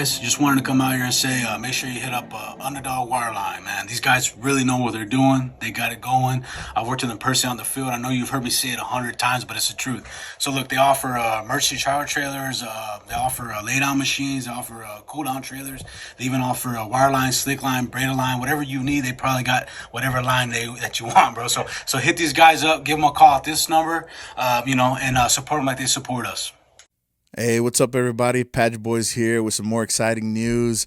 guys. Just wanted to come out here and say, make sure you hit up Underdog Wireline, man. These guys really know what they're doing. They got it going. I've worked with them personally on the field. I know you've heard me say it 100 times, but it's the truth. So look, they offer emergency shower trailers. They offer lay-down machines. They offer cool-down trailers. They even offer wireline, slick line, braided line, whatever you need. They probably got whatever line that you want, bro. So hit these guys up. Give them a call at this number, and support them like they support us. Hey, what's up, everybody? Patch Boys here with some more exciting news.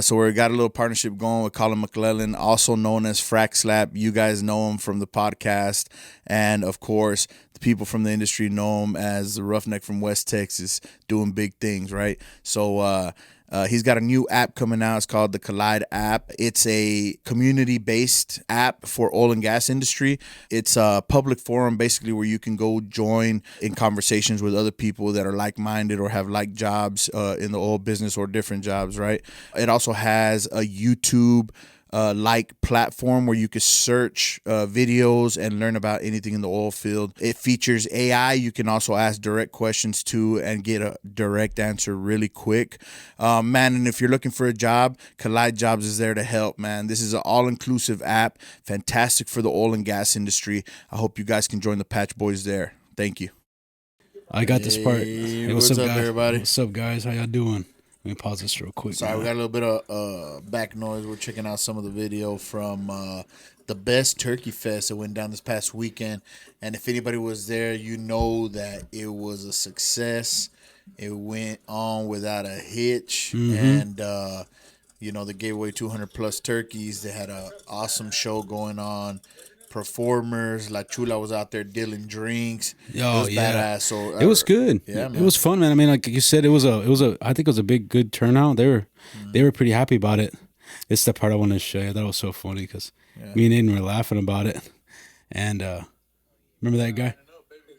So we got a little partnership going with Colin McClellan, also known as Frack Slap. You guys know him from the podcast. And, of course, the people from the industry know him as the Roughneck from West Texas, doing big things, right? So he's got a new app coming out. It's called the Collide app. It's a community-based app for oil and gas industry. It's a public forum, basically, where you can go join in conversations with other people that are like-minded or have like jobs in the oil business or different jobs, right? It also has a YouTube like platform where you can search videos and learn about anything in the oil field. It features AI. You can also ask direct questions to and get a direct answer really quick. Man, and if you're looking for a job, Collide Jobs is there to help, man. This is an all-inclusive app, fantastic for the oil and gas industry. I hope you guys can join the Patch Boys there. Thank you. I got this part. Hey, what's up, guys? everybody? What's up, guys? How y'all doing? Let me pause this real quick. Sorry, we got a little bit of back noise. We're checking out some of the video from the Best Turkey Fest that went down this past weekend. And if anybody was there, you know that it was a success. It went on without a hitch. And, they gave away 200-plus turkeys. They had an awesome show going on. Performers, La Chula was out there dealing drinks. It was badass. So it was good. Yeah, man. It was fun, man. I mean, like you said, it was a. I think it was a good turnout. They were pretty happy about it. It's the part I want to show you. That was so funny because me and Aiden were laughing about it. And remember that guy?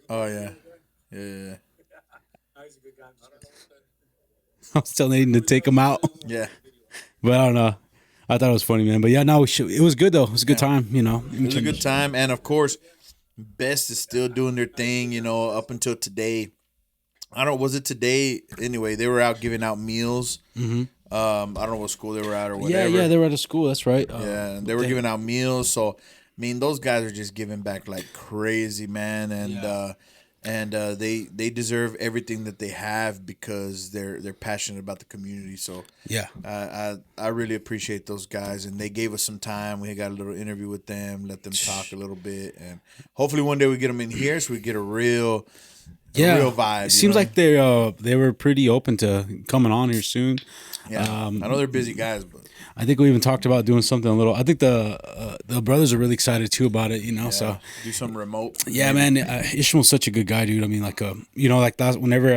Oh yeah. I was telling Aiden to take him out. Yeah. But I don't know. I thought it was funny, man. But yeah, no, it was good though. It was a good time, It was a good time, and of course, Best is still doing their thing, up until today. Was it today? Anyway, they were out giving out meals. I don't know what school they were at or whatever. Yeah, they were at a school. That's right. They were giving out meals. So, I mean, those guys are just giving back like crazy, man, and they deserve everything that they have because they're passionate about the community. So I really appreciate those guys, and they gave us some time. We got a little interview with them, let them talk a little bit, and hopefully one day we get them in here so we get a real vibe. It seems like they were pretty open to coming on here soon. Yeah, I know they're busy guys, but I think we even talked about doing something a little. I think the brothers are really excited too about it, So do some remote. Yeah, maybe. Man, Ishmael's such a good guy, dude. I mean, like like that. Whenever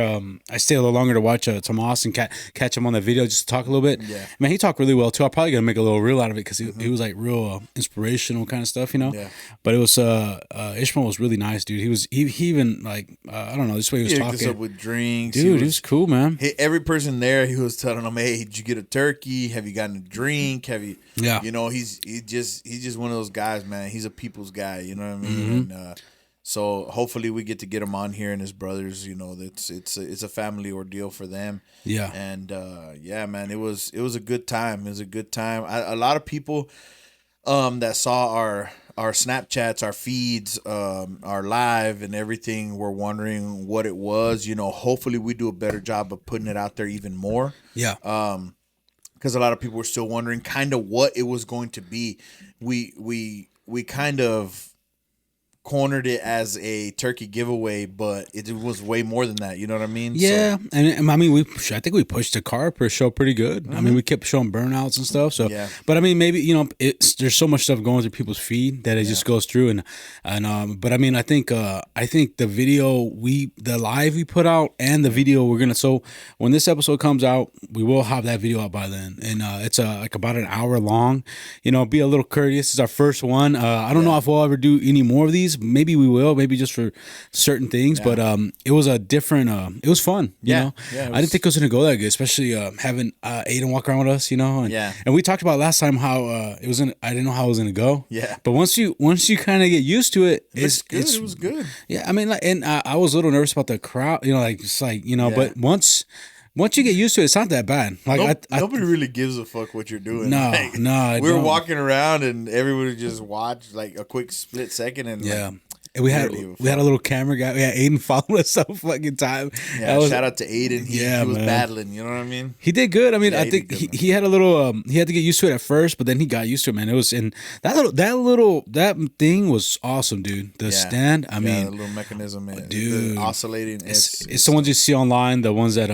I stay a little longer to watch Tomas and catch him on the video, just to talk a little bit. Yeah, man, he talked really well too. I'm probably gonna make a little reel out of it because he was like real inspirational kind of stuff, Yeah. But it was Ishmael was really nice, dude. He even like I don't know, this way he was talking. Us up with drinks, dude. He was cool, man. Every person there, he was telling them, "Hey, did you get a turkey? Have you gotten a drink? Have you?" Yeah. He's just one of those guys, man. He's a people's guy, you know what I mean? And so hopefully we get to get him on here and his brothers. It's a family ordeal for them. Yeah. And man, it was a good time. It was a good time. A lot of people that saw our Snapchats, our feeds, our live and everything were wondering what it was. Hopefully we do a better job of putting it out there even more. Yeah. Because a lot of people were still wondering kind of what it was going to be. We kind of cornered it as a turkey giveaway, but it was way more than that. You know what I mean? Yeah, so, and I mean, I think we pushed the car per show pretty good. I mean, we kept showing burnouts and stuff. So, but I mean, maybe there's so much stuff going through people's feed that it just goes through, but I mean, I think the video the live we put out and the video we're gonna. So when this episode comes out, we will have that video out by then, and it's like about an hour long. Be a little courteous. It's our first one. I don't know if we'll ever do any more of these. Maybe we will, maybe just for certain things, but it was a different, it was fun, you know? I didn't think it was going to go that good, especially having Aiden walk around with us, and we talked about last time how I didn't know how it was going to go. Yeah. But once you kind of get used to it, it was good. Yeah. I mean, and I was a little nervous about the crowd, but once you get used to it, it's not that bad. Like nobody really gives a fuck what you're doing. No, like, no. I we were don't. walking around and everybody just watched like a quick split second and Yeah. like, And we had a little camera guy. We had Aiden following us all fucking time. Yeah, shout out to Aiden. He was battling. You know what I mean? He did good. I mean, Yeah, I think he had a little. He had to get used to it at first, but then he got used to it, man. It was and that thing was awesome, dude. The stand. I mean, the little mechanism, dude, the oscillating. It's the ones you see online. The ones that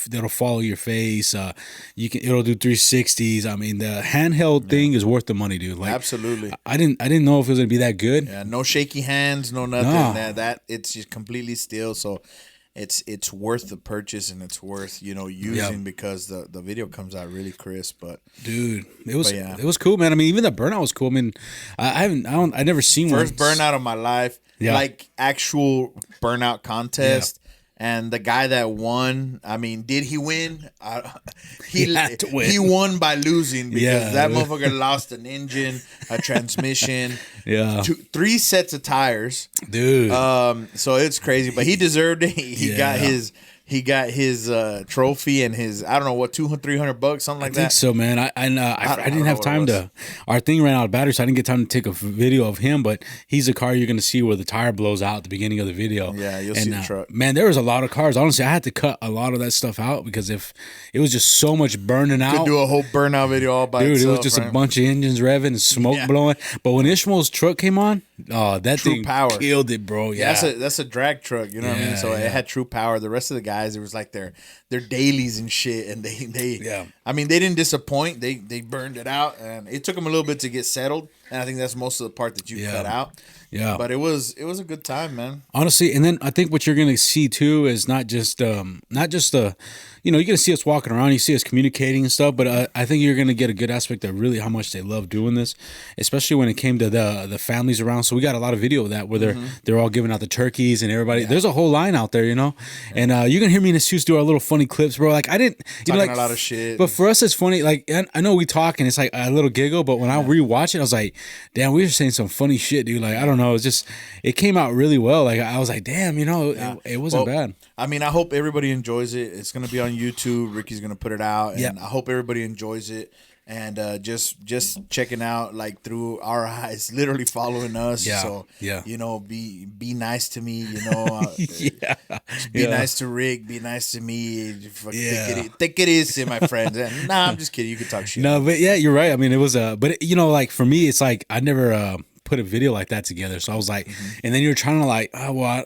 that'll follow your face. It'll do 360s. I mean, the handheld thing is worth the money, dude. Like, absolutely. I didn't know if it was gonna be that good. Yeah, no shaky hands, no nothing. No. That it's just completely still. So it's worth the purchase and it's worth using because the video comes out really crisp. But dude, it was cool, man. I mean, even the burnout was cool. I mean, I never seen first burnout of my life, like actual burnout contest. And the guy that won, I mean, did he win? He had to win. He won by losing because that motherfucker lost an engine, a transmission, 3 sets of tires, dude. So it's crazy, but he deserved it. He got his trophy and his, I don't know what, $200-300, something like that. I think so, man. I didn't have time to. Our thing ran out of battery, so I didn't get time to take a video of him. But he's a car you're gonna see where the tire blows out at the beginning of the video. Yeah, you'll see the truck. Man, there was a lot of cars. Honestly, I had to cut a lot of that stuff out because if it was just so much burning out. Could do a whole burnout video all by itself. Dude, it was just a bunch of engines revving and smoke blowing. But when Ishmael's truck came on, that true thing power killed it, bro. Yeah, that's a drag truck. You know what I mean? So it had true power. The rest of the guys, it was like their dailies and shit, and they I mean, they didn't disappoint. They burned it out, and it took them a little bit to get settled. And I think that's most of the part that you cut out. Yeah, but it was a good time, man. Honestly, and then I think what you're gonna see too is not just the. You're gonna see us walking around, you see us communicating and stuff, but I think you're gonna get a good aspect of really how much they love doing this, especially when it came to the families around. So we got a lot of video of that where they're all giving out the turkeys and everybody. Yeah. There's a whole line out there, and you can hear me and Asus do our little funny clips, bro. Like I didn't talking a lot of shit, but for us it's funny. Like I know we talk and it's like a little giggle, but when I rewatch it, I was like, damn, we were saying some funny shit, dude. Like I don't know, it came out really well. Like I was like, damn, it wasn't bad. I mean, I hope everybody enjoys it. It's gonna be on YouTube. Ricky's gonna put it out, and I hope everybody enjoys it. And just checking out like through our eyes, literally following us. Yeah. So be nice to me. Be Yeah. nice to Rick. Be nice to me. Take it easy, my friends. Nah, I'm just kidding. You can talk shit. No, but yeah, you're right. I mean, it was like for me, it's like I never put a video like that together. So I was like, and then you're trying to like,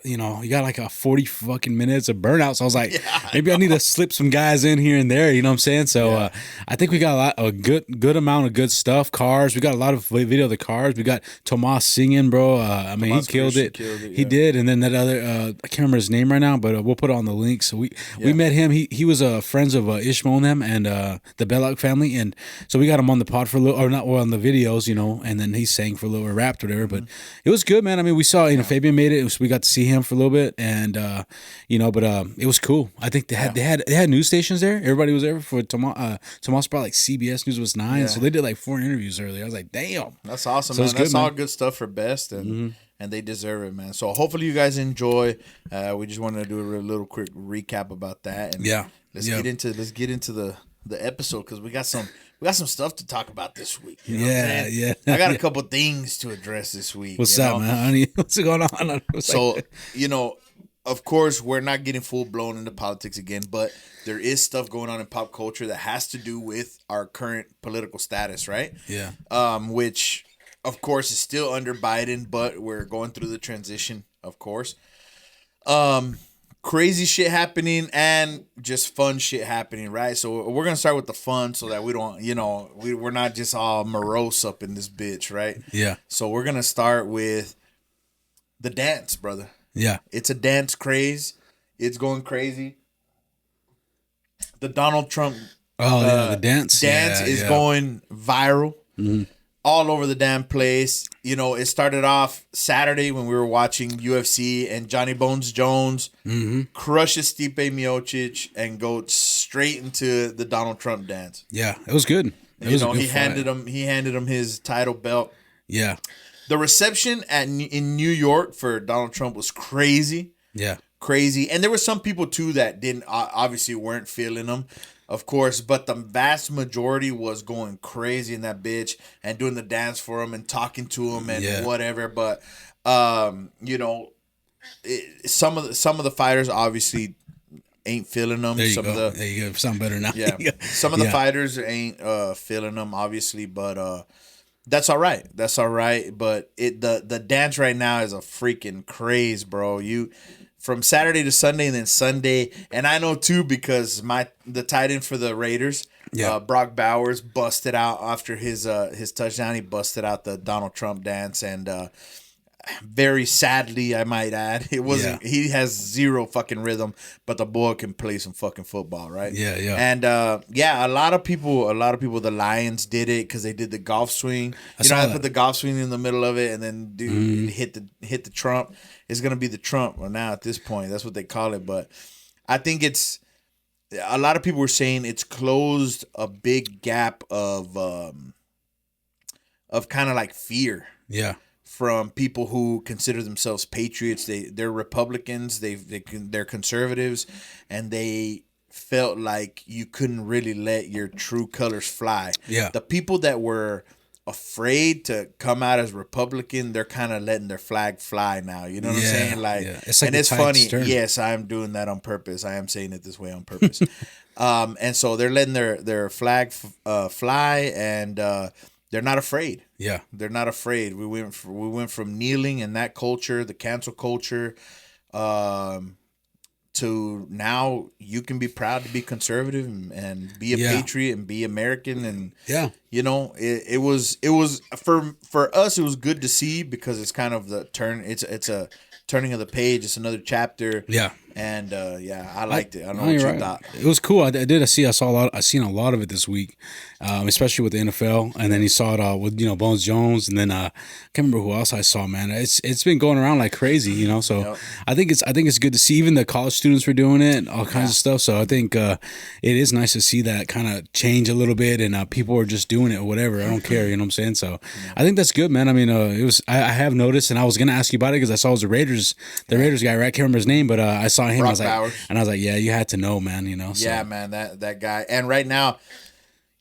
you got like a 40 fucking minutes of burnout. So I was like, maybe I need to slip some guys in here and there. You know what I'm saying? So I think we got a good amount of good stuff. Cars. We got a lot of video of the cars. We got Tomas singing, bro. I mean, he killed it. He did. And then that other, I can't remember his name right now, but we'll put it on the link. So we met him. He was friends of Ishmael and them and the Belloc family. And so we got him on the pod for a little, or not, well, on the videos, and then he sang for a little, or rapped, whatever. But it was good, man. I mean, we saw, Fabian made it. We got to see him for a little bit, and but it was cool. I think they had news stations there. Everybody was there for Tomas brought like CBS News was 9, so they did like 4 interviews earlier. I was like, damn, that's awesome, man. That's all good stuff for Best, and they deserve it, man. So hopefully you guys enjoy. We just wanted to do a little quick recap about that, and let's get into the episode because we got some stuff to talk about this week. I got a couple things to address this week. What's up, man? Honey, what's going on? So, of course, we're not getting full blown into politics again, but there is stuff going on in pop culture that has to do with our current political status, right? Yeah. Which, of course, is still under Biden, but we're going through the transition, of course. Crazy shit happening and just fun shit happening, right? So we're gonna start with the fun so that we don't, we're not just all morose up in this bitch, right? Yeah. So we're gonna start with the dance, brother. Yeah. It's a dance craze. It's going crazy. The Donald Trump the dance is going viral. All over the damn place. It started off Saturday when we were watching UFC and Johnny Bones Jones crushes Stipe Miocic and goes straight into the Donald Trump dance. Yeah, it was good. He handed him his title belt. Yeah. The reception in New York for Donald Trump was crazy. Yeah. crazy. And there were some people too that didn't obviously weren't feeling them, of course, but the vast majority was going crazy in that bitch and doing the dance for him and talking to him and whatever. But you know, some of the fighters obviously ain't feeling them. There you go. There you go. Sound better now. Yeah. Some of the fighters ain't feeling them, obviously, but that's all right. That's all right. But the dance right now is a freaking craze, bro. You from Saturday to Sunday and then Sunday, and I know too because the tight end for the Raiders, Brock Bowers, busted out after his touchdown. He busted out the Donald Trump dance, and very sadly, I might add, it wasn't. He has zero fucking rhythm, but the boy can play some fucking football, right? Yeah, yeah. And a lot of people, the Lions did it because they did the golf swing. I put the golf swing in the middle of it, and then hit the Trump. It's gonna be the Trump. Well, now at this point, that's what they call it. But I think it's a lot of people were saying it's closed a big gap of kind of like fear. Yeah. From people who consider themselves patriots, they're Republicans, they're conservatives, and they felt like you couldn't really let your true colors fly. Yeah, the people that were afraid to come out as Republican, they're kind of letting their flag fly now. You know what I'm saying? Like, it's like, and it's funny. Yes, I am doing that on purpose. I am saying it this way on purpose. And so they're letting their flag fly, and they're not afraid. Yeah, they're not afraid. We went from kneeling and that culture, the cancel culture, to now you can be proud to be conservative and be a patriot and be American. And you know, it was for us, it was good to see because it's kind of the turn. It's a turning of the page. It's another chapter. Yeah. And I liked it. I don't know what you thought. It was cool. I seen a lot of it this week, especially with the NFL. And then you saw it with Bones Jones, and then I can't remember who else I saw. Man, it's been going around like crazy, So I think it's good to see. Even the college students were doing it, all kinds of stuff. So I think it is nice to see that kind of change a little bit, and people are just doing it or whatever. I don't care, you know what I'm saying? So I think that's good, man. I mean, it was. I have noticed, and I was gonna ask you about it because I saw it was the Raiders guy, right? I can't remember his name, but I saw him. I was like, yeah, you had to know, man. So. Yeah, man, that guy. And right now,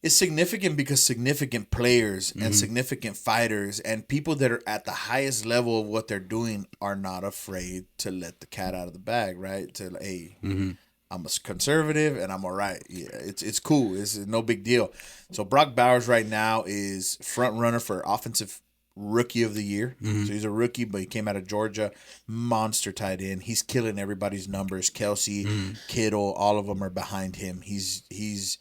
it's significant because significant players and significant fighters and people that are at the highest level of what they're doing are not afraid to let the cat out of the bag, right? I'm a conservative and I'm all right. Yeah, it's cool. It's no big deal. So Brock Bowers right now is front runner for offensive rookie of the year. So he's a rookie, but he came out of Georgia. Monster tight end. He's killing everybody's numbers. Kelsey, Kittle, all of them are behind him. He's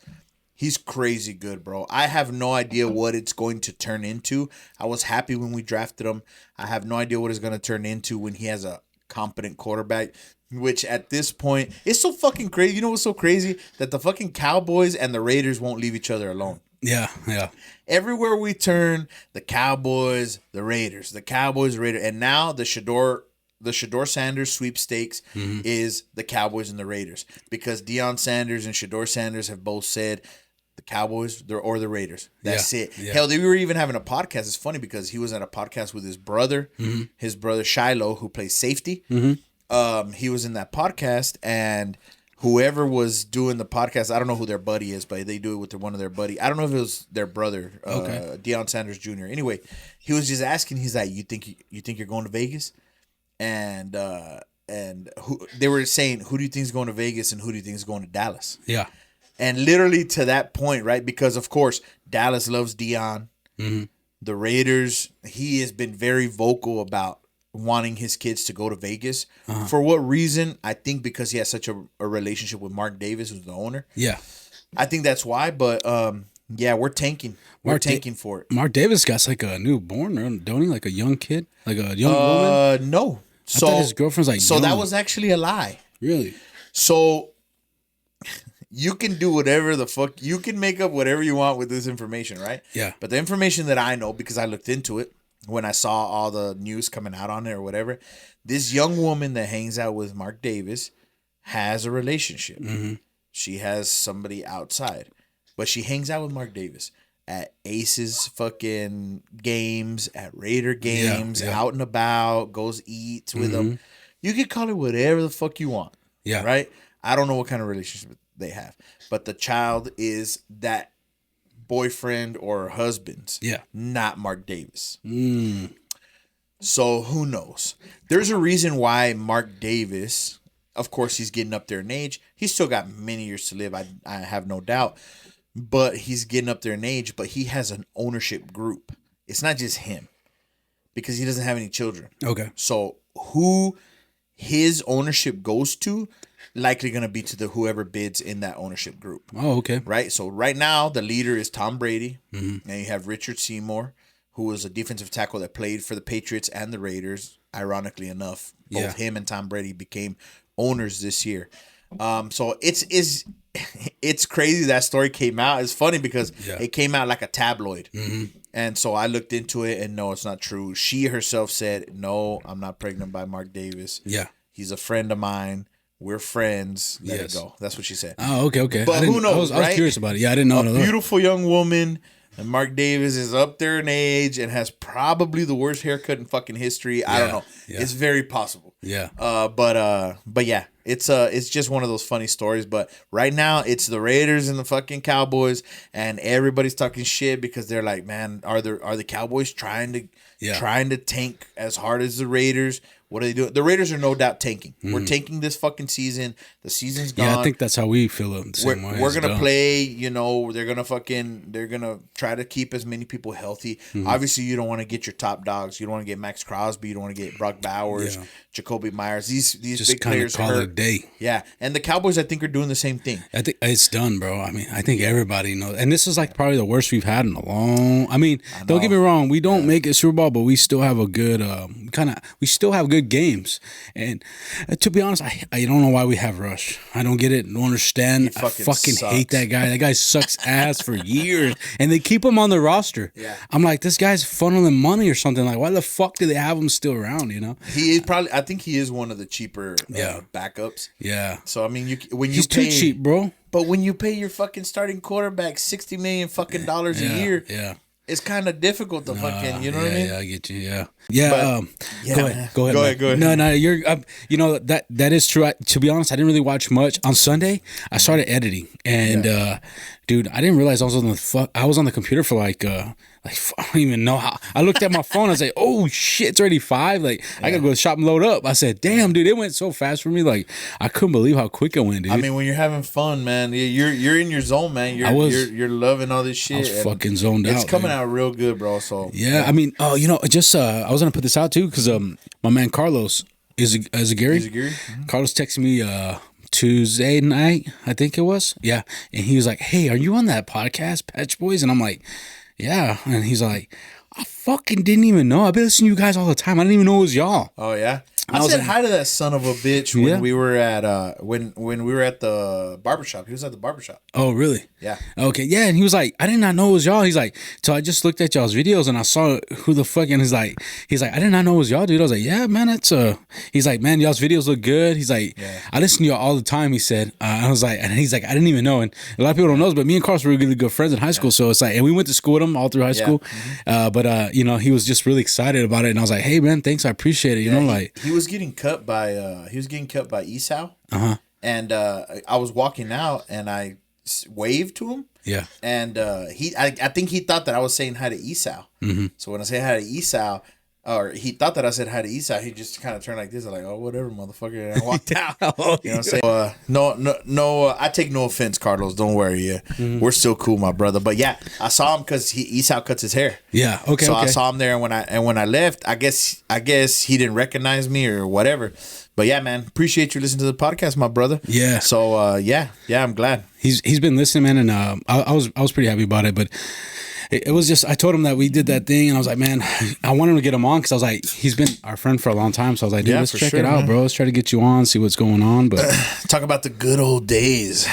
crazy good, bro. I have no idea what it's going to turn into. I was happy when we drafted him. I have no idea what it's going to turn into when he has a competent quarterback, which at this point, it's so fucking crazy. You know what's so crazy? That the fucking Cowboys and the Raiders won't leave each other alone. Yeah. Everywhere we turn, the Cowboys, the Raiders, and now the Shador Sanders sweepstakes is the Cowboys and the Raiders because Deion Sanders and Shador Sanders have both said the Cowboys or the Raiders. That's it. Yeah. Hell, they were even having a podcast. It's funny because he was at a podcast with his brother Shiloh, who plays safety. He was in that podcast, and whoever was doing the podcast, I don't know who their buddy is, but they do it with one of their buddy. I don't know if it was their brother, Deion Sanders Jr. Anyway, he was just asking. He's like, "You think you're going to Vegas?" And they were saying, "Who do you think is going to Vegas, and who do you think is going to Dallas?" Yeah, and literally to that point, right? Because of course Dallas loves Deion. The Raiders, he has been very vocal about wanting his kids to go to Vegas. For what reason? I think because he has such a relationship with Mark Davis, who's the owner. Yeah. I think that's why, but we're tanking. We're tanking for it. Mark Davis got like a newborn, don't he? Like a young kid? Like a young woman? No. I thought his girlfriend's like young. That was actually a lie. Really? So you can do whatever the fuck, you can make up whatever you want with this information, right? Yeah. But the information that I know, because I looked into it, when I saw all the news coming out on it or whatever, this young woman that hangs out with Mark Davis has a relationship. She has somebody outside, but she hangs out with Mark Davis at Aces fucking games, at Raider games, out and about, goes eats with them. You can call it whatever the fuck you want. Yeah. Right? I don't know what kind of relationship they have, but the child is that boyfriend or husband's. Yeah. Not Mark Davis. So who knows? There's a reason why Mark Davis, of course, he's getting up there in age. He's still got many years to live. I have no doubt. But he's getting up there in age, but he has an ownership group. It's not just him because he doesn't have any children. Okay. So who his ownership goes to, likely going to be to the whoever bids in that ownership group. Oh, okay. Right? So right now, the leader is Tom Brady. And you have Richard Seymour, who was a defensive tackle that played for the Patriots and the Raiders. Ironically enough, both him and Tom Brady became owners this year. So it's crazy that story came out. It's funny because it came out like a tabloid. And so I looked into it and no, it's not true. She herself said, no, I'm not pregnant by Mark Davis. Yeah. He's a friend of mine. We're friends. Let it go. That's what she said. Oh, okay. But who knows, I was curious about it. Yeah, I didn't know. A beautiful young woman. And Mark Davis is up there in age and has probably the worst haircut in fucking history. I don't know. Yeah. It's very possible. Yeah. But yeah, it's just one of those funny stories. But right now, it's the Raiders and the fucking Cowboys, and everybody's talking shit because they're like, man, are the Cowboys trying to tank as hard as the Raiders? What are they doing? The Raiders are no doubt tanking. We're tanking this fucking season. The season's gone. Yeah, I think that's how we feel the same way. We're gonna play. You know, they're gonna try to keep as many people healthy. Obviously, you don't want to get your top dogs. You don't want to get Max Crosby. You don't want to get Brock Bowers, Jacoby Myers. These just big players call it a day. Yeah, and the Cowboys, I think, are doing the same thing. I think it's done, bro. I mean, I think everybody knows, and this is like probably the worst we've had in a long. I mean, don't get me wrong, we don't make it Super Bowl, but we still have a good we still have good games. And to be honest, I don't know why we have Rush. I don't get it. Don't understand. I fucking hate that guy. That guy sucks ass for years, and they keep him on the roster. Yeah, I'm like, this guy's funneling money or something. Like, why the fuck do they have him still around? You know, he is probably. I think he is one of the cheaper backups. Yeah. So I mean, he's too cheap, bro. But when you pay your fucking starting quarterback $60 million fucking dollars a year, it's kind of difficult to fucking, you know what I mean? Yeah, I get you. Yeah. Yeah. Go ahead. No, you're, you know, that is true. To be honest, I didn't really watch much. On Sunday, I started editing, and dude, I didn't realize I was on the computer for like I don't even know how. I looked at my phone. I was like, "Oh shit, it's already 5." Like I gotta go shop and load up. I said, "Damn, dude, it went so fast for me. Like I couldn't believe how quick it went, dude." I mean, when you're having fun, man, you're in your zone, man. You're loving all this shit. I was fucking zoned out. It's coming out real good, bro. So yeah, I mean, you know, just I was gonna put this out too because my man Carlos is a Gary. Carlos texted me Tuesday night, I think it was. Yeah, and he was like, "Hey, are you on that podcast, Patch Boys?" And I'm like, "Yeah," and he's like, "I fucking didn't even know. I've been listening to you guys all the time. I didn't even know it was y'all." Oh yeah, I said hi to that son of a bitch when we were at when we were at the barbershop. He was at the barbershop. Oh really? Yeah. Okay, yeah, and he was like, "I did not know it was y'all." He's like, "So I just looked at y'all's videos and I saw who the fuck," and he's like, "I did not know it was y'all, dude." I was like, "Yeah, man, it's He's like, "Man, y'all's videos look good." He's like, "I listen to y'all all the time." He said, I was like, and he's like, "I didn't even know." And a lot of people don't know this, but me and Carlos were really good friends in high school. So it's like, and we went to school with him all through high school. But you know, he was just really excited about it, and I was like, "Hey, man, thanks, I appreciate it." You know, like he was getting cut by Esau. And I was walking out and I waved to him. Yeah. And I think he thought that I was saying hi to Esau. So when I say hi to Esau, or he thought that I said hi to Esau, he just kind of turned like this. I'm like, "Oh, whatever, motherfucker," and I walked out. You know what I'm saying? No, I take no offense, Carlos. Don't worry, we're still cool, my brother. But yeah, I saw him because Esau cuts his hair. Yeah, okay. So I saw him there, and when I left, I guess he didn't recognize me or whatever. But yeah, man, appreciate you listening to the podcast, my brother. Yeah. So yeah, I'm glad he's been listening, man, and I was pretty happy about it, but. It was just, I told him that we did that thing, and I was like, man, I wanted him to get him on because I was like, he's been our friend for a long time. So I was like, dude, let's check it out, bro. Let's try to get you on, see what's going on. But talk about the good old days.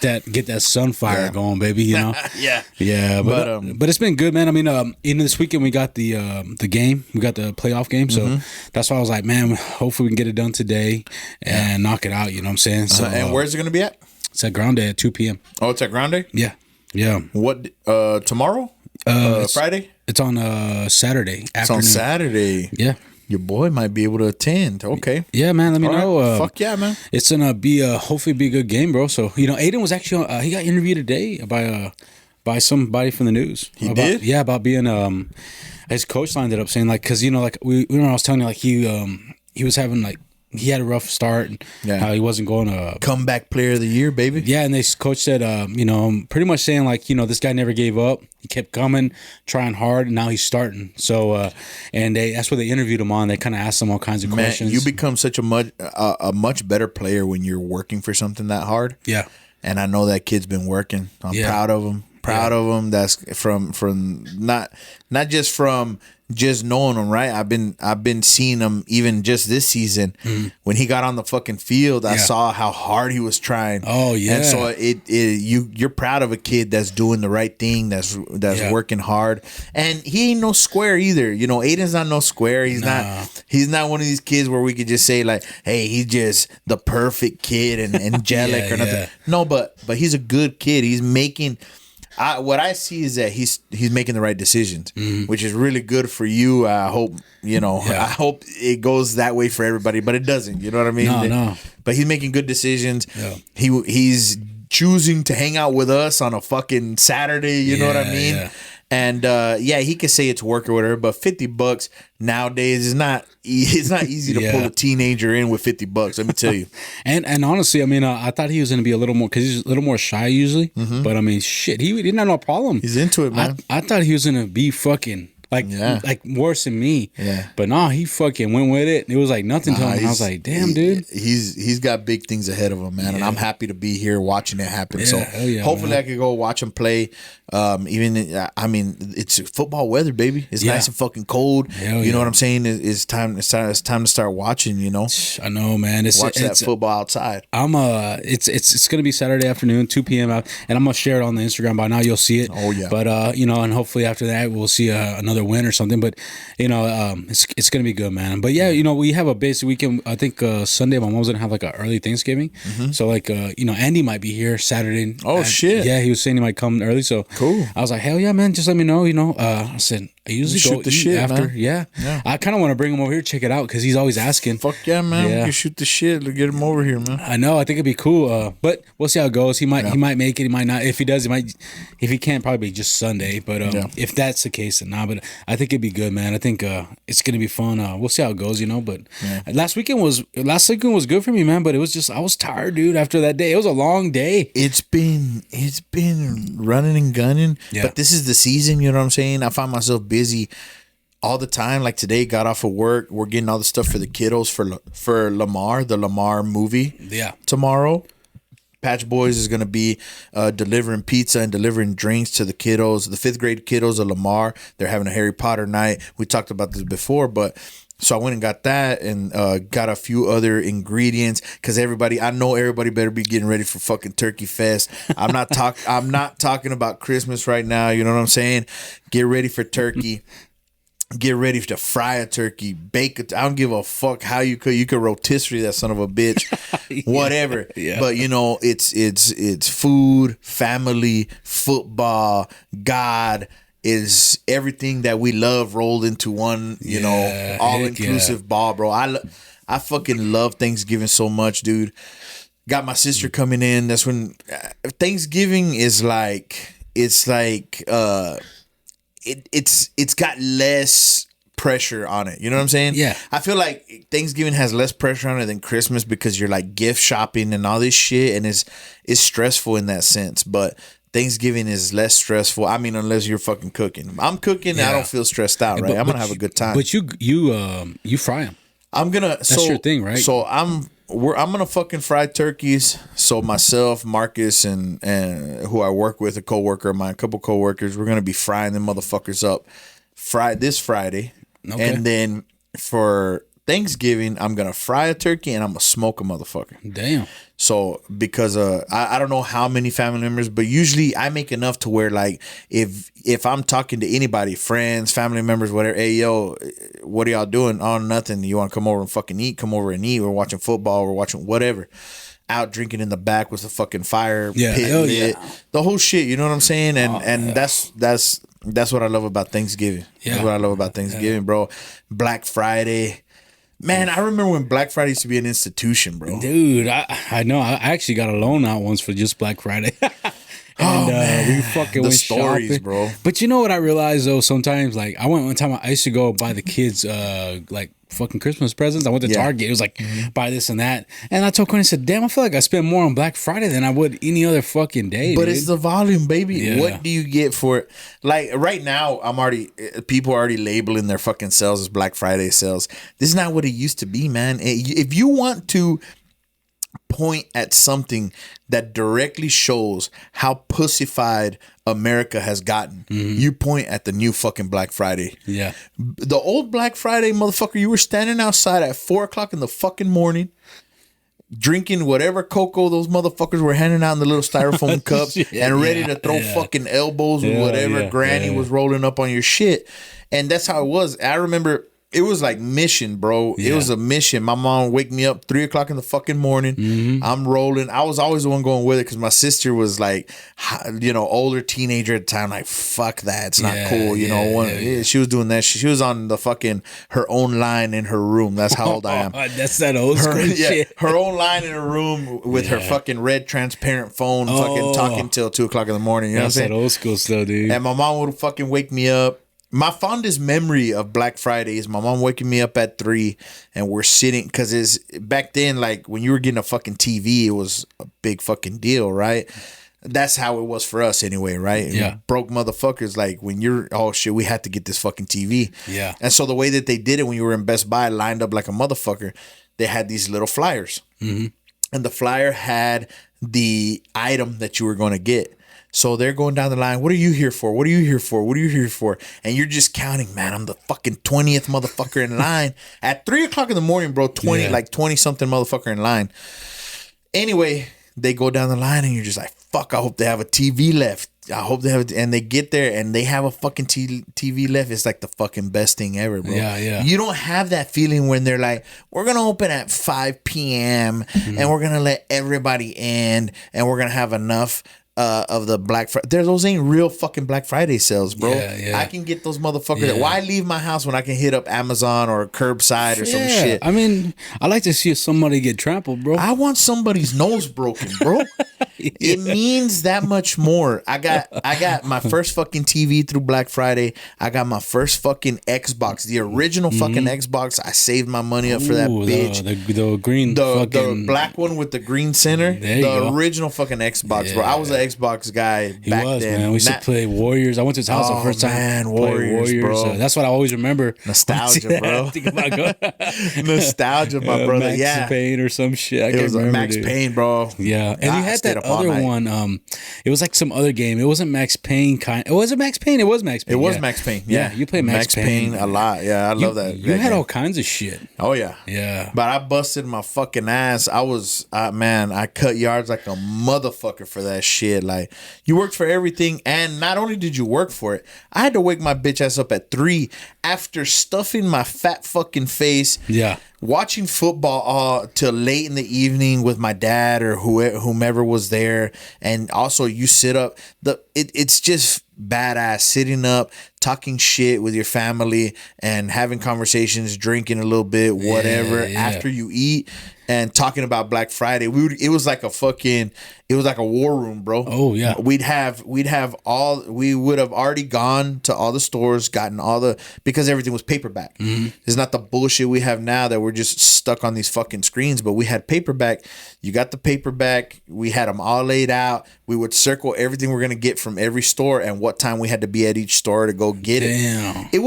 Get that sunfire going, baby. You know. Yeah. But it's been good, man. I mean, this weekend we got the game, we got the playoff game. So that's why I was like, man, hopefully we can get it done today and knock it out. You know what I'm saying? So and where's it gonna be at? It's at Ground Day at 2 p.m. Oh, it's at Ground Day. Yeah. What tomorrow? Friday? It's on Saturday afternoon. It's on Saturday. Yeah. Your boy might be able to attend. Okay. Yeah, man. Let me know. Fuck yeah, man. It's gonna be hopefully be a good game, bro. So Aiden was actually he got interviewed today by somebody from the news. He did? Yeah, about being his coach lined it up saying like because like we I was telling you like he was having like. He had a rough start. And how he wasn't going to comeback player of the year, baby. Yeah, and this coach said, pretty much saying like, this guy never gave up. He kept coming, trying hard, and now he's starting. So, and that's what they interviewed him on. They kind of asked him all kinds of questions. You become such a much better player when you're working for something that hard. Yeah, and I know that kid's been working. I'm proud of him. Proud of him. That's from not just from. Just knowing him, right? I've been seeing him even just this season. When he got on the fucking field, I saw how hard he was trying. Oh yeah. And so you're proud of a kid that's doing the right thing, that's working hard. And he ain't no square either. Aiden's not no square. He's not one of these kids where we could just say like, hey, he's just the perfect kid and angelic or nothing. Yeah. No, but he's a good kid. He's making what I see is that he's making the right decisions, which is really good for you. I hope I hope it goes that way for everybody, but it doesn't. You know what I mean? No. But he's making good decisions. Yeah. He's choosing to hang out with us on a fucking Saturday. You know what I mean? Yeah. And he could say it's work or whatever, but $50 nowadays is not. It's not easy to pull a teenager in with $50. Let me tell you. and honestly, I mean, I thought he was going to be a little more because he's a little more shy usually. But I mean, shit, he didn't have no problem. He's into it, man. I thought he was going to be fucking. Like worse than me. Yeah. But he fucking went with it. It was like nothing to him. I was like, damn, dude. He's got big things ahead of him, man. And I'm happy to be here watching it happen. Yeah, so hopefully man. I could go watch him play. It's football weather, baby. It's nice and fucking cold. You know what I'm saying? It's time to start watching, I know, man. Watch that football outside. It's gonna be Saturday afternoon, 2 p.m. and I'm gonna share it on the Instagram. By now you'll see it. Oh yeah. But and hopefully after that we'll see another win or something. But it's gonna be good, man. But we have a basic weekend. I think Sunday my mom's gonna have like an early Thanksgiving. So like Andy might be here Saturday. Oh shit. Yeah, he was saying he might come early. So cool. I was like, hell yeah, man. Just let me know. I said I usually shoot go the eat shit after. man. Yeah. I kind of want to bring him over here, check it out, because he's always asking. Fuck yeah, man. We can shoot the shit. Let's get him over here, man. I know. I think it'd be cool. But we'll see how it goes. He might make it. He might not. If he does, he might. If he can't, probably just Sunday. But if that's the case, then But I think it'd be good, man. I think it's gonna be fun. We'll see how it goes, But last weekend was good for me, man. But it was just I was tired, dude. After that day, it was a long day. It's been running and gunning. Yeah. But this is the season. You know what I'm saying? I find myself busy all the time. Like today, got off of work. We're getting all the stuff for the kiddos for Lamar, the Lamar movie. Yeah. Tomorrow, Patch Boys is going to be delivering pizza and delivering drinks to the kiddos, the 5th grade kiddos of Lamar. They're having a Harry Potter night. We talked about this before, but so I went and got that and got a few other ingredients because I know everybody better be getting ready for fucking Turkey Fest. I'm not talking about Christmas right now. You know what I'm saying? Get ready for turkey. Get ready to fry a turkey, bake it. I don't give a fuck how you could rotisserie that son of a bitch, whatever. Yeah. But it's food, family, football, God is everything that we love rolled into one. All inclusive ball, bro. I fucking love Thanksgiving so much, dude. Got my sister coming in. That's when Thanksgiving is like. It's like. It's got less pressure on it. You know what I'm saying? Yeah. I feel like Thanksgiving has less pressure on it than Christmas because you're like gift shopping and all this shit, and it's stressful in that sense. But Thanksgiving is less stressful. I mean, unless you're fucking cooking. I'm cooking and I don't feel stressed out, right? I'm gonna have a good time. But you fry them. I'm gonna. That's your thing, right? So I'm gonna fucking fry turkeys. So myself, Marcus, and who I work with, a coworker of mine, a couple coworkers, we're gonna be frying them motherfuckers up. This Friday, and then for Thanksgiving, I'm gonna fry a turkey and I'm gonna smoke a motherfucker. Damn. So because I don't know how many family members, but usually I make enough to where like if I'm talking to anybody, friends, family members, whatever, hey yo, what are y'all doing? Oh, nothing. You want to come over and fucking eat? Come over and eat. We're watching football. We're watching whatever. Out drinking in the back with the fucking fire pit lit. The whole shit. You know what I'm saying? And that's That's what I love about Thanksgiving. Yeah. That's what I love about Thanksgiving, bro. Black Friday. Man, I remember when Black Friday used to be an institution, bro. Dude, I know. I actually got a loan out once for just Black Friday. We fucking went stories, shopping, bro. But you know what I realized though? Sometimes, like, I went one time. I used to go buy the kids like fucking Christmas presents. I went to Target. It was like buy this and that. And I told Quinn, I said, "Damn, I feel like I spend more on Black Friday than I would any other fucking day." But dude. it's the volume, baby. Yeah. What do you get for it? Like right now, people are already labeling their fucking sales as Black Friday sales. This is not what it used to be, man. If you want to point at something that directly shows how pussified America has gotten, you point at the new fucking Black Friday. Yeah. The old Black Friday, motherfucker, you were standing outside at 4:00 in the fucking morning, drinking whatever cocoa those motherfuckers were handing out in the little styrofoam cups and ready to throw fucking elbows with whatever granny was rolling up on your shit. And that's how it was. I remember it was like mission, bro. It was a mission. My mom would wake me up 3:00 in the fucking morning. I'm rolling. I was always the one going with it because my sister was like, older teenager at the time. Like, fuck that. It's not cool. She was doing that. She was on the fucking her own line in her room. That's how old I am. That's that old school shit. Her own line in her room with her fucking red transparent phone, fucking talking till 2:00 in the morning. You know what I'm saying? That old school stuff, dude. And my mom would fucking wake me up. My fondest memory of Black Friday is my mom waking me up at 3 and we're sitting, because back then, like when you were getting a fucking TV, it was a big fucking deal, right? That's how it was for us anyway, right? Yeah. Broke motherfuckers, like when you're, oh shit, we had to get this fucking TV. Yeah. And so the way that they did it when you were in Best Buy, lined up like a motherfucker, they had these little flyers. And the flyer had the item that you were going to get. So they're going down the line. What are you here for? What are you here for? What are you here for? And you're just counting, man. I'm the fucking 20th motherfucker in line at 3:00 in the morning, bro. 20 something motherfucker in line. Anyway, they go down the line and you're just like, fuck, I hope they have a TV left. I hope they have, and they get there and they have a fucking TV left. It's like the fucking best thing ever, bro. Yeah. You don't have that feeling when they're like, we're going to open at 5 p.m. and we're going to let everybody in and we're going to have enough of the Black Friday. Those ain't real fucking Black Friday sales, bro. Yeah. I can get those motherfuckers. Why leave my house when I can hit up Amazon or curbside or some shit? I mean, I like to see somebody get trampled, bro. I want somebody's nose broken, bro. It means that much more. I got my first fucking TV through Black Friday. I got my first fucking Xbox, the original fucking Xbox. I saved my money up for that bitch. The green, the black one with the green center. The original fucking Xbox, bro. I was an Xbox guy back then. Man. We used to play Warriors. I went to his house the first time. Man, Warriors, bro. That's what I always remember. Nostalgia, bro. Nostalgia, my brother. Max Payne or some shit. It was remember, Max Payne, bro. Yeah, and you had that other one. It was like some other game. It wasn't Max Payne kind. Was it Max Payne? It was Max Payne. It was Max Payne. Yeah, you played Max Payne a lot. Yeah, I love that. You had all kinds of shit. Oh yeah, yeah. But I busted my fucking ass. I cut yards like a motherfucker for that shit. Like, you worked for everything, and not only did you work for it, I had to wake my bitch ass up at 3 after stuffing my fat fucking face. Yeah. Watching football till late in the evening with my dad or whomever was there, and also you sit up. It's just badass sitting up, talking shit with your family, and having conversations, drinking a little bit, whatever. After you eat, and talking about Black Friday, it was like a war room, bro. Oh yeah. We would have already gone to all the stores, gotten because everything was paperback. It's not the bullshit we have now that we're just stuck on these fucking screens, but we had paperback. You got the paperback. We had them all laid out. We would circle everything we're going to get from every store and what time we had to be at each store to go get it. It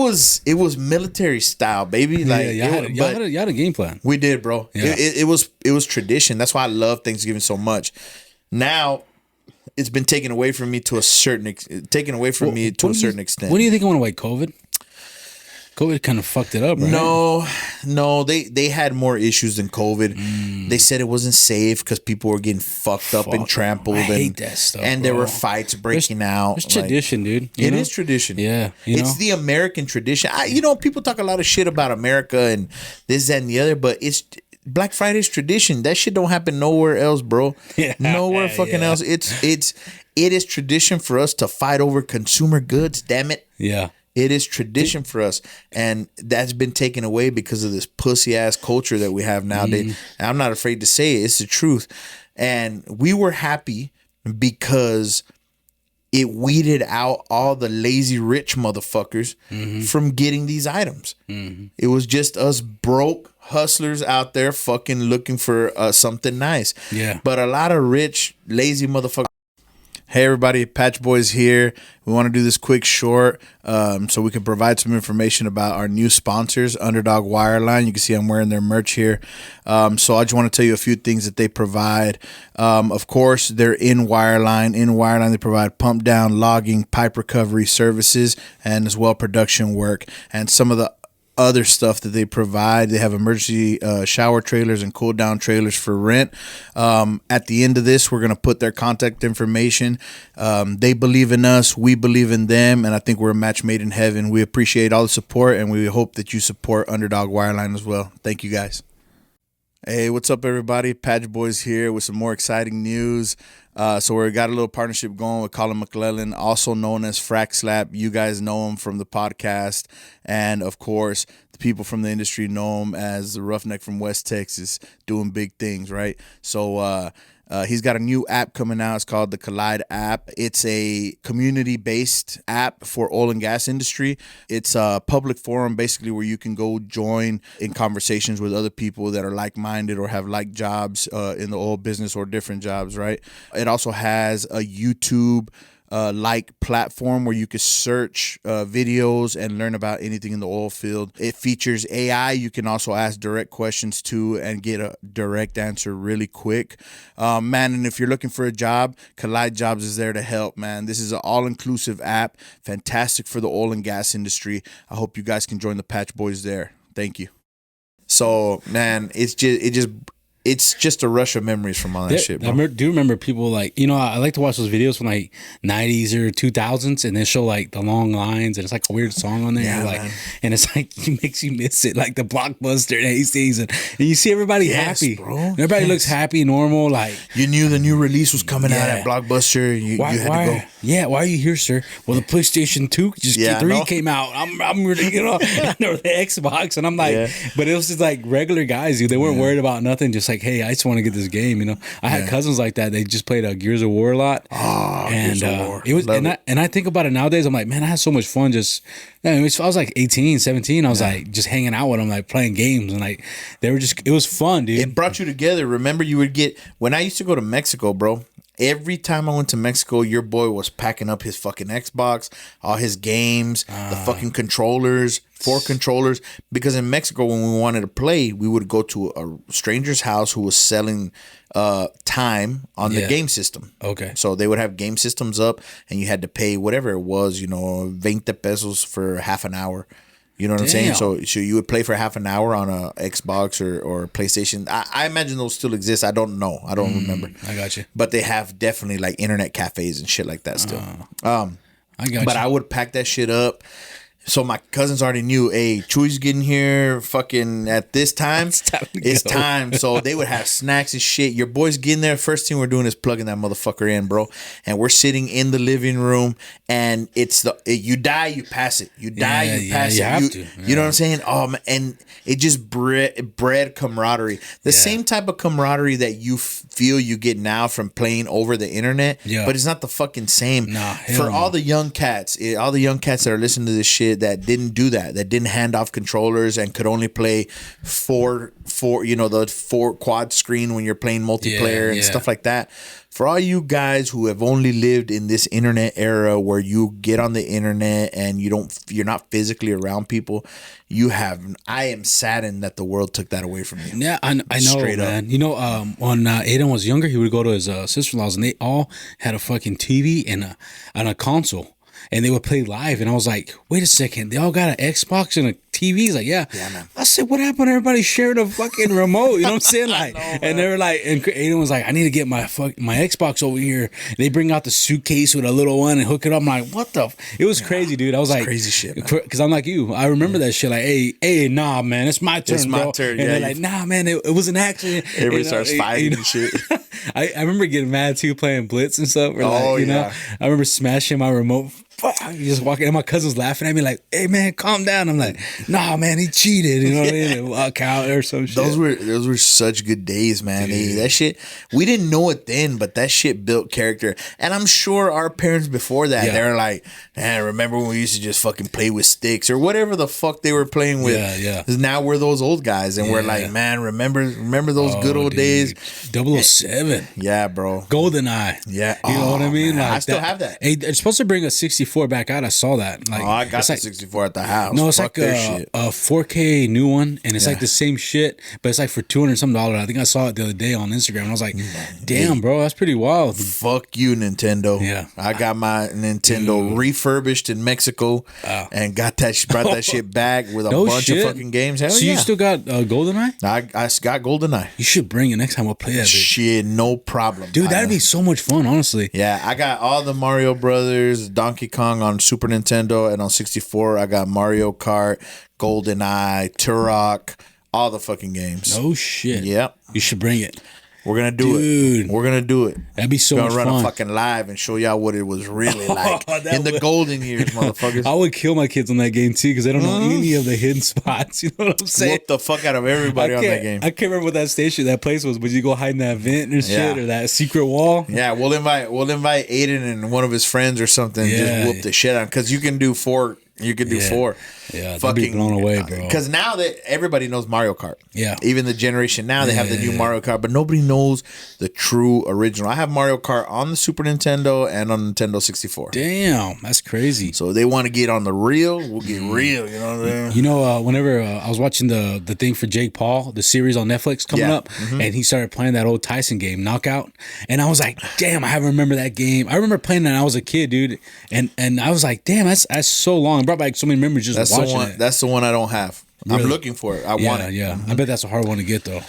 was military style, baby. Like, you had a game plan. We did, bro. Yeah. It was tradition. That's why I love Thanksgiving so much. Now it's been taken away from me to a certain extent. What do you think it went away? COVID kind of fucked it up, right? No, they had more issues than COVID. They said it wasn't safe because people were getting fucked up and trampled. I hate that stuff. And there were fights breaking out. It's tradition, dude. It is tradition. Yeah, it's the American tradition. People talk a lot of shit about America and this, that, and the other, but Black Friday's tradition. That shit don't happen nowhere else, bro. Nowhere fucking else. It is tradition for us to fight over consumer goods. Damn it. Yeah. It is tradition for us, and that's been taken away because of this pussy ass culture that we have nowadays. And I'm not afraid to say it; it's the truth. And we were happy because it weeded out all the lazy rich motherfuckers from getting these items. It was just us broke hustlers out there fucking looking for something nice. Yeah, but a lot of rich lazy motherfuckers. Hey everybody, Patch Boys here. We want to do this quick short so we can provide some information about our new sponsors, Underdog Wireline. You can see I'm wearing their merch here. So I just want to tell you a few things that they provide. Of course, they're in Wireline. In Wireline, they provide pump down, logging, pipe recovery services, and as well production work. And some of the other stuff that they provide, they have emergency shower trailers and cool down trailers for rent. At the end of this, we're going to put their contact information. They believe in us, we believe in them, and I think we're a match made in heaven. We appreciate all the support, and we hope that you support Underdog Wireline as well. Thank you guys. Hey, what's up everybody? Patch Boys here with some more exciting news. So we got a little partnership going with Colin McClellan, also known as Frack Slap. You guys know him from the podcast. And, of course, the people from the industry know him as the Roughneck from West Texas, doing big things, right? So he's got a new app coming out. It's called the Collide app. It's a community-based app for oil and gas industry. It's a public forum, basically, where you can go join in conversations with other people that are like-minded or have like jobs in the oil business or different jobs, right? It also has a YouTube like platform where you can search videos and learn about anything in the oil field. It features AI. You can also ask direct questions to and get a direct answer really quick. Man, and if you're looking for a job, Collide Jobs is there to help, man. This is an all-inclusive app. Fantastic for the oil and gas industry. I hope you guys can join the Patch Boys there. Thank you. So, man, it's just a rush of memories from all that shit, bro. I do remember people like, I like to watch those videos from like 90s or 2000s and they show like the long lines and it's like a weird song on there. Yeah, like, and it's like, it makes you miss it. Like the Blockbuster and Hastings and you see everybody happy. Bro. Everybody looks happy, normal. Like you knew the new release was coming out at Blockbuster. You had to go. Yeah, why are you here, sir? Well, the PlayStation 2 3 came out. I'm really, or the Xbox, and I'm like, but it was just like regular guys, dude. They weren't worried about nothing. Just like, hey, I just want to get this game. I had cousins like that. They just played Gears of War a lot. Oh, and Gears of War. It was, and I think about it nowadays. I'm like, man, I had so much fun. Just, I was like 18, 17. I was like just hanging out with them, like playing games, and like they were just. It was fun, dude. It brought you together. Remember, you would get when I used to go to Mexico, bro. Every time I went to Mexico, your boy was packing up his fucking Xbox, all his games, the fucking controllers, 4 controllers. Because in Mexico, when we wanted to play, we would go to a stranger's house who was selling time on the game system. Okay. So they would have game systems up, and you had to pay whatever it was, 20 pesos for half an hour. You know what I'm saying? So you would play for half an hour on a Xbox or PlayStation. I imagine those still exist. I don't know. I don't remember. I got you. But they have definitely like internet cafes and shit like that still. I got you. But I would pack that shit up. So my cousins already knew, hey, Chuy's getting here fucking at this time. It's time. So they would have snacks and shit. Your boy's getting there. First thing we're doing is plugging that motherfucker in, bro. And we're sitting in the living room, and you die, you pass it. You die, you pass it. You have to. You know what I'm saying? And it just bred camaraderie. The same type of camaraderie that you feel you get now from playing over the internet. Yeah. But it's not the fucking same. Nah, for all the young cats, that are listening to this shit, that didn't do that didn't hand off controllers and could only play the 4 quad screen when you're playing multiplayer and stuff like that. For all you guys who have only lived in this internet era where you get on the internet and you're not physically around people, I am saddened that the world took that away from you. Yeah, I know, straight man. Up. When Aiden was younger, he would go to his sister-in-law's and they all had a fucking TV and a console. And they would play live, and I was like, "Wait a second! They all got an Xbox and a TV. He's like, yeah. man. I said, what happened? Everybody sharing a fucking remote. You know what I'm saying? Like, and they were like, and Aiden was like, I need to get my Xbox over here. And they bring out the suitcase with a little one and hook it up. I'm like, what the? It was crazy, dude. I was like, crazy shit. Because I'm like you. I remember that shit. Like, hey, nah, man, it's my turn. It's my bro. turn. And they're like, nah, man, it was an accident. Everybody starts fighting and shit. I remember getting mad too, playing Blitz and stuff. Or like, you know, I remember smashing my remote. You just walking, and my cousin's laughing at me like, "Hey man, calm down." I'm like, "Nah, man, he cheated." You know what I mean? Walk out or some shit. Those were such good days, man. That shit, we didn't know it then, but that shit built character. And I'm sure our parents before that, they were like, "Man, remember when we used to just fucking play with sticks or whatever the fuck they were playing with?" Yeah. Because now we're those old guys, and we're like, "Man, remember those good old days?" 007. Yeah, bro. GoldenEye. Yeah, you know what I mean? Man. Like I still have that. Hey, it's supposed to bring a 64 back out. I saw that. Like, I got the like, 64 at the house. No, it's fuck like shit. a 4K new one, and it's like the same shit, but it's like for $200 some. I think I saw it the other day on Instagram, and I was like, "Damn, bro, that's pretty wild." Fuck you, Nintendo. Yeah, I got my Nintendo refurbished in Mexico and brought that shit back with a bunch of fucking games. Hell so you still got GoldenEye? I got GoldenEye. You should bring it next time. We'll play that. Shit, no problem, dude. That'd be so much fun, honestly. Yeah, I got all the Mario Brothers, Donkey Kong on Super Nintendo, and on 64, I got Mario Kart, GoldenEye, Turok, all the fucking games. No shit. Yep. You should bring it. We're gonna do it. We're gonna do it. That'd be so much fun. We're gonna run a fucking live and show y'all what it was really like in the golden years, motherfuckers. I would kill my kids on that game too because they don't know any of the hidden spots. You know what I'm saying? Whoop the fuck out of everybody on that game. I can't remember what that place was. Would you go hide in that vent or shit or that secret wall? Yeah, we'll invite Aiden and one of his friends or something. Just whoop the shit out because you can do 4. You could do 4. Yeah, fucking be blown away, bro. Because now that everybody knows Mario Kart. Yeah. Even the generation now, they have the new Mario Kart, but nobody knows the true original. I have Mario Kart on the Super Nintendo and on Nintendo 64. Damn, that's crazy. So they want to get on the real, we'll get real. You know what I'm saying? You know, whenever I was watching the thing for Jake Paul, the series on Netflix coming up, and he started playing that old Tyson game, Knockout, and I was like, damn, I haven't remember that game. I remember playing that when I was a kid, dude, and I was like, damn, that's so long. It brought back so many memories just watching it. That's the one I don't have. Really? I'm looking for it. I want it. Yeah, I bet that's a hard one to get though.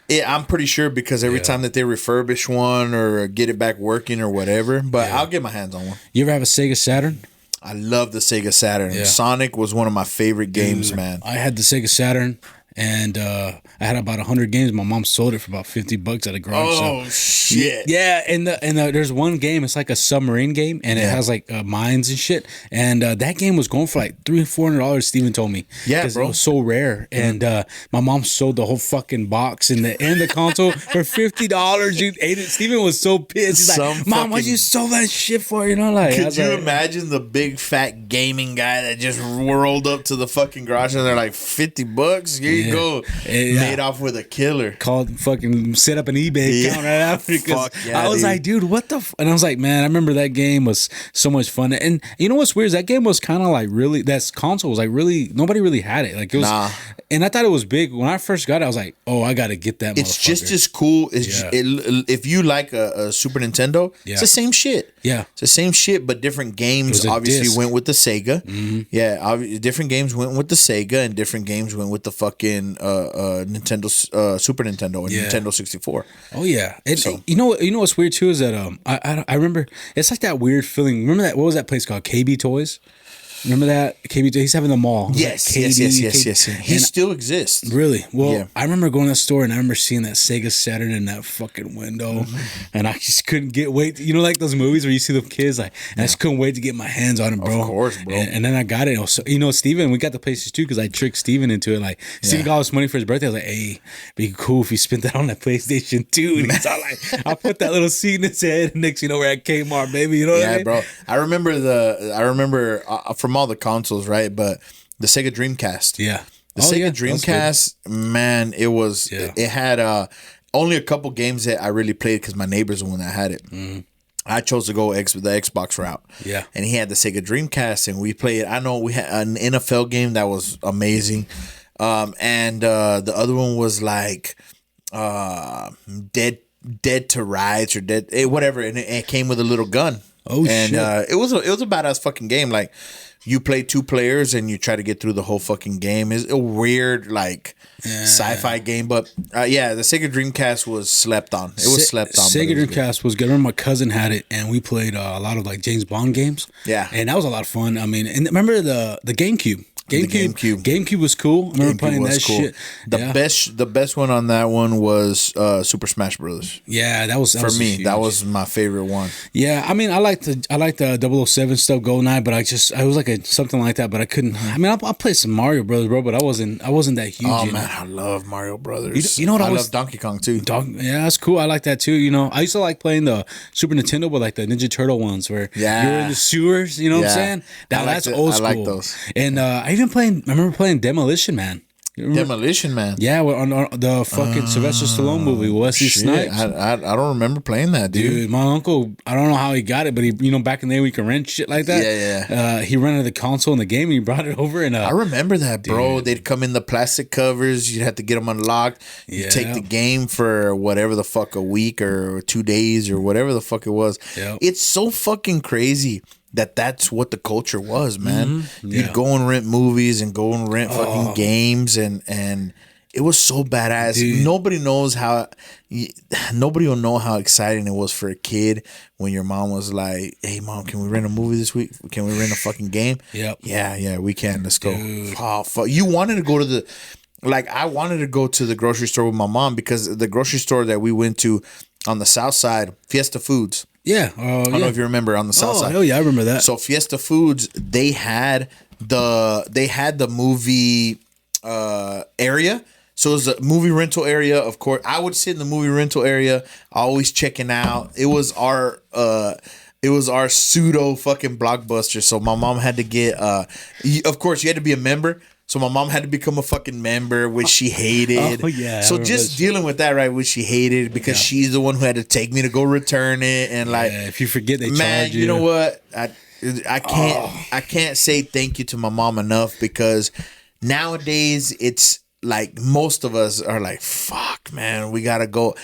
Yeah, I'm pretty sure because every time that they refurbish one or get it back working or whatever, but I'll get my hands on one. You ever have a Sega Saturn? I love the Sega Saturn. Yeah. Sonic was one of my favorite games, man. I had the Sega Saturn. And I had about 100 games. My mom sold it for about $50 at a garage sale. Oh shit! Yeah, and there's one game. It's like a submarine game, and it has like mines and shit. And that game was going for like $300-$400. Steven told me. Yeah, bro. It was so rare. And my mom sold the whole fucking box and the console for $50. Steven was so pissed. He's like, "Mom, why'd you sell that shit for?" You know, like. Could you imagine the big fat gaming guy that just rolled up to the fucking garage and they're like $50? Here you go. Made off with a killer. Called fucking set up an eBay account right after because I was like, dude, what the and I was like, man, I remember that game was so much fun. And you know what's weird is that game was kind of like really, that console was like really, nobody really had it. Like it was, and I thought it was big. When I first got it, I was like, oh, I got to get that. It's just as cool as if you like a Super Nintendo, it's the same shit. Yeah. It's the same shit, but different games obviously went with the Sega. Mm-hmm. Yeah, different games went with the Sega and different games went with the fucking Nintendo Super Nintendo and Nintendo 64. Oh yeah. You know what's weird too is that I remember it's like that weird feeling. Remember that, what was that place called? KB Toys? Remember that? KB, he's having the mall. Yes. He still exists. Really? Well, I remember going to the store and I remember seeing that Sega Saturn in that fucking window, and I just couldn't wait. You know, like those movies where you see the kids, like, and I just couldn't wait to get my hands on it, bro. Of course, bro. And then I got it. So, you know, Steven, we got the places too because I tricked Steven into it. Like, Steven got all this money for his birthday. I was like, hey, it'd be cool if you spent that on that PlayStation 2. And he's all like, I put that little seat in his head, and next you know, we're at Kmart, baby. You know what I mean? Bro. I remember from all the consoles, right? But the Sega Dreamcast. Yeah. The Sega Dreamcast, man, it had only a couple games that I really played because my neighbor's the one that had it. Mm-hmm. I chose to go the Xbox route. Yeah. And he had the Sega Dreamcast and we played, I know we had an NFL game that was amazing. And the other one was like Dead to Rights or whatever. And it came with a little gun. Oh, and, shit. it was a badass fucking game. Like, you play 2 players and you try to get through the whole fucking game. It's a weird like sci-fi game, but yeah, the Sega Dreamcast was slept on. It was slept on. Sega Dreamcast was good. I remember my cousin had it, and we played a lot of like James Bond games. Yeah, and that was a lot of fun. I mean, and remember the GameCube. GameCube was cool. I remember playing that shit. The best one on that one was Super Smash Brothers. Yeah, that was me. huge. That was my favorite one. Yeah, I mean, I like the 007 stuff, GoldenEye, but I was like something like that, but I couldn't. I mean, I played some Mario Brothers, bro, but I wasn't that huge. Oh man, I love Mario Brothers. You know what I love Donkey Kong too. Yeah, that's cool. I like that too. You know, I used to like playing the Super Nintendo with like the Ninja Turtle ones where you're in the sewers. You know what I'm saying? That's old school. I like those. And I remember playing Demolition Man. Demolition Man. Yeah, on the fucking Sylvester Stallone movie, Wesley Snipes. I don't remember playing that, dude. My uncle, I don't know how he got it, but he, back in the day we could rent shit like that. Yeah. He rented the console in the game and he brought it over. And I remember that, bro. Dude. They'd come in the plastic covers. You'd have to get them unlocked. You take the game for whatever the fuck, a week or 2 days or whatever the fuck it was. Yep. It's so fucking crazy that's what the culture was, man. Mm-hmm. Yeah. You'd go and rent movies and go and rent fucking games, and it was so badass. Dude. Nobody will know how exciting it was for a kid when your mom was like, "Hey, mom, can we rent a movie this week? Can we rent a fucking game?" Yep. Yeah, we can. Let's go. Oh, fuck. You wanted to go to I wanted to go to the grocery store with my mom because the grocery store that we went to on the south side, Fiesta Foods. Yeah, I don't know if you remember on the south side. Oh yeah, I remember that. So Fiesta Foods, they had the movie area. So it was a movie rental area. Of course, I would sit in the movie rental area, always checking out. It was our pseudo fucking Blockbuster. So my mom had to get. Of course, you had to be a member. So my mom had to become a fucking member, which she hated. Oh, yeah. So just dealing with that, right, which she hated because she's the one who had to take me to go return it, and if you forget, they man, charge you. You know what? I can't say thank you to my mom enough because nowadays it's like most of us are like, fuck, man, we gotta go.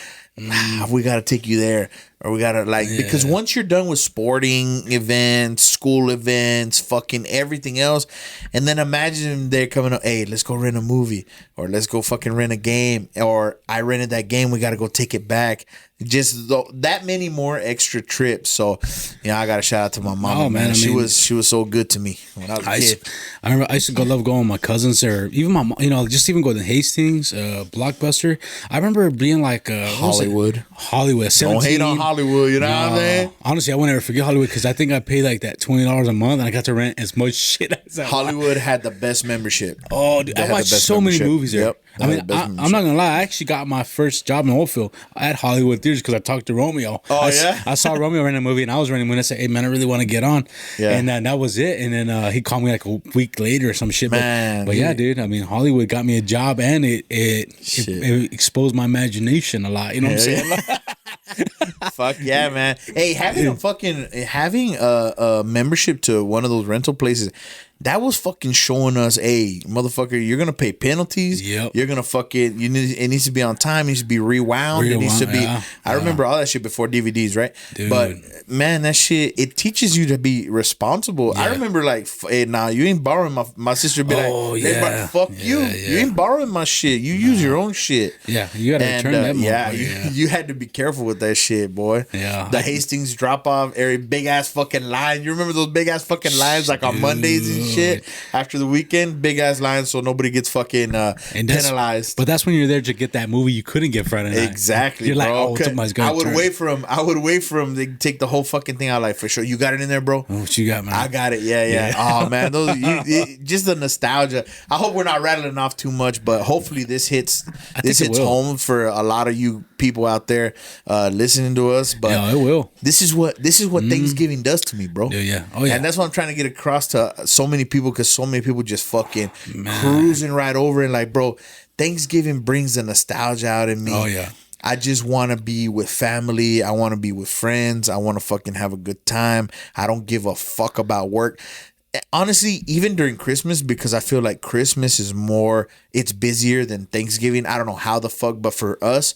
We gotta take you there. Or we gotta because once you're done with sporting events, school events, fucking everything else, and then imagine they're coming up, hey, let's go rent a movie, or let's go fucking rent a game, or I rented that game, we gotta go take it back. Just that many more extra trips. So, I got to shout out to my mom. Oh, man, she was so good to me when I was a kid. I remember I used to love going with my cousins or even my, just even go to Hastings, Blockbuster. I remember being like Hollywood. 17. Don't hate on Hollywood. You know what I'm saying? Honestly, I won't ever forget Hollywood because I think I paid like that $20 a month and I got to rent as much shit as I Hollywood had the best membership. Oh, dude, I watched so many movies there. Yep. I mean, I'm not gonna lie. I actually got my first job in Oldfield at Hollywood Theaters because I talked to Romeo. I saw Romeo rent a movie, and I was renting when I said, "Hey, man, I really want to get on." Yeah. And that was it. And then he called me like a week later or some shit. Man, but yeah, dude. I mean, Hollywood got me a job, and it exposed my imagination a lot. You know what I'm saying? Fuck yeah, man. Hey, having a membership to one of those rental places. That was fucking showing us, hey, motherfucker, you're gonna pay penalties. Yep. You're gonna it needs to be on time. It needs to be rewound. It needs to be. I remember all that shit before DVDs, right? Dude. But man, that shit, it teaches you to be responsible. Yeah. I remember hey, nah, you ain't borrowing my sister would be fuck you. You ain't borrowing my shit. You use your own shit. Yeah, you gotta return that. You had to be careful with that shit, boy. Yeah. The Hastings drop off area, big ass fucking line. You remember those big ass fucking lines like on Mondays and shit after the weekend, big ass lines, so nobody gets fucking penalized. But that's when you're there to get that movie you couldn't get Friday night. Exactly. You're bro. Like, somebody's gonna. I would wait for them. They take the whole fucking thing out. Like, for sure, you got it in there, bro. Oh, what you got, man? I got it. Yeah. Oh man, just the nostalgia. I hope we're not rattling off too much, but hopefully this hits home for a lot of you people out there listening to us. But yeah, it will. This is what Thanksgiving does to me, bro. Yeah. Oh yeah. And that's what I'm trying to get across to so many people, because so many people just fucking cruising right over it. Like, bro, Thanksgiving brings the nostalgia out in me. Oh yeah. I just want to be with family. I want to be with friends. I want to fucking have a good time. I don't give a fuck about work. Honestly, even during Christmas, because I feel like Christmas is it's busier than Thanksgiving. I don't know how the fuck, but for us,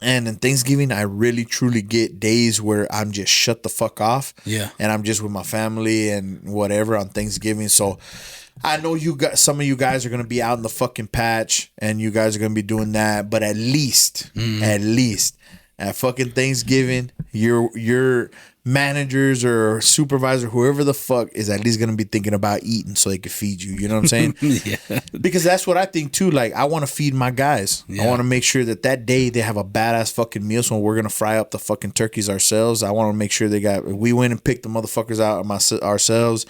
And in Thanksgiving, I really truly get days where I'm just shut the fuck off. Yeah. And I'm just with my family and whatever on Thanksgiving. So I know some of you guys are gonna be out in the fucking patch, and you guys are gonna be doing that. But at least at fucking Thanksgiving, your managers or supervisor, whoever the fuck, is at least gonna be thinking about eating so they can feed you. You know what I'm saying? Yeah. Because that's what I think too. Like, I want to feed my guys. Yeah. I want to make sure that day they have a badass fucking meal. So we're gonna fry up the fucking turkeys ourselves. I want to make sure we went and picked the motherfuckers out ourselves.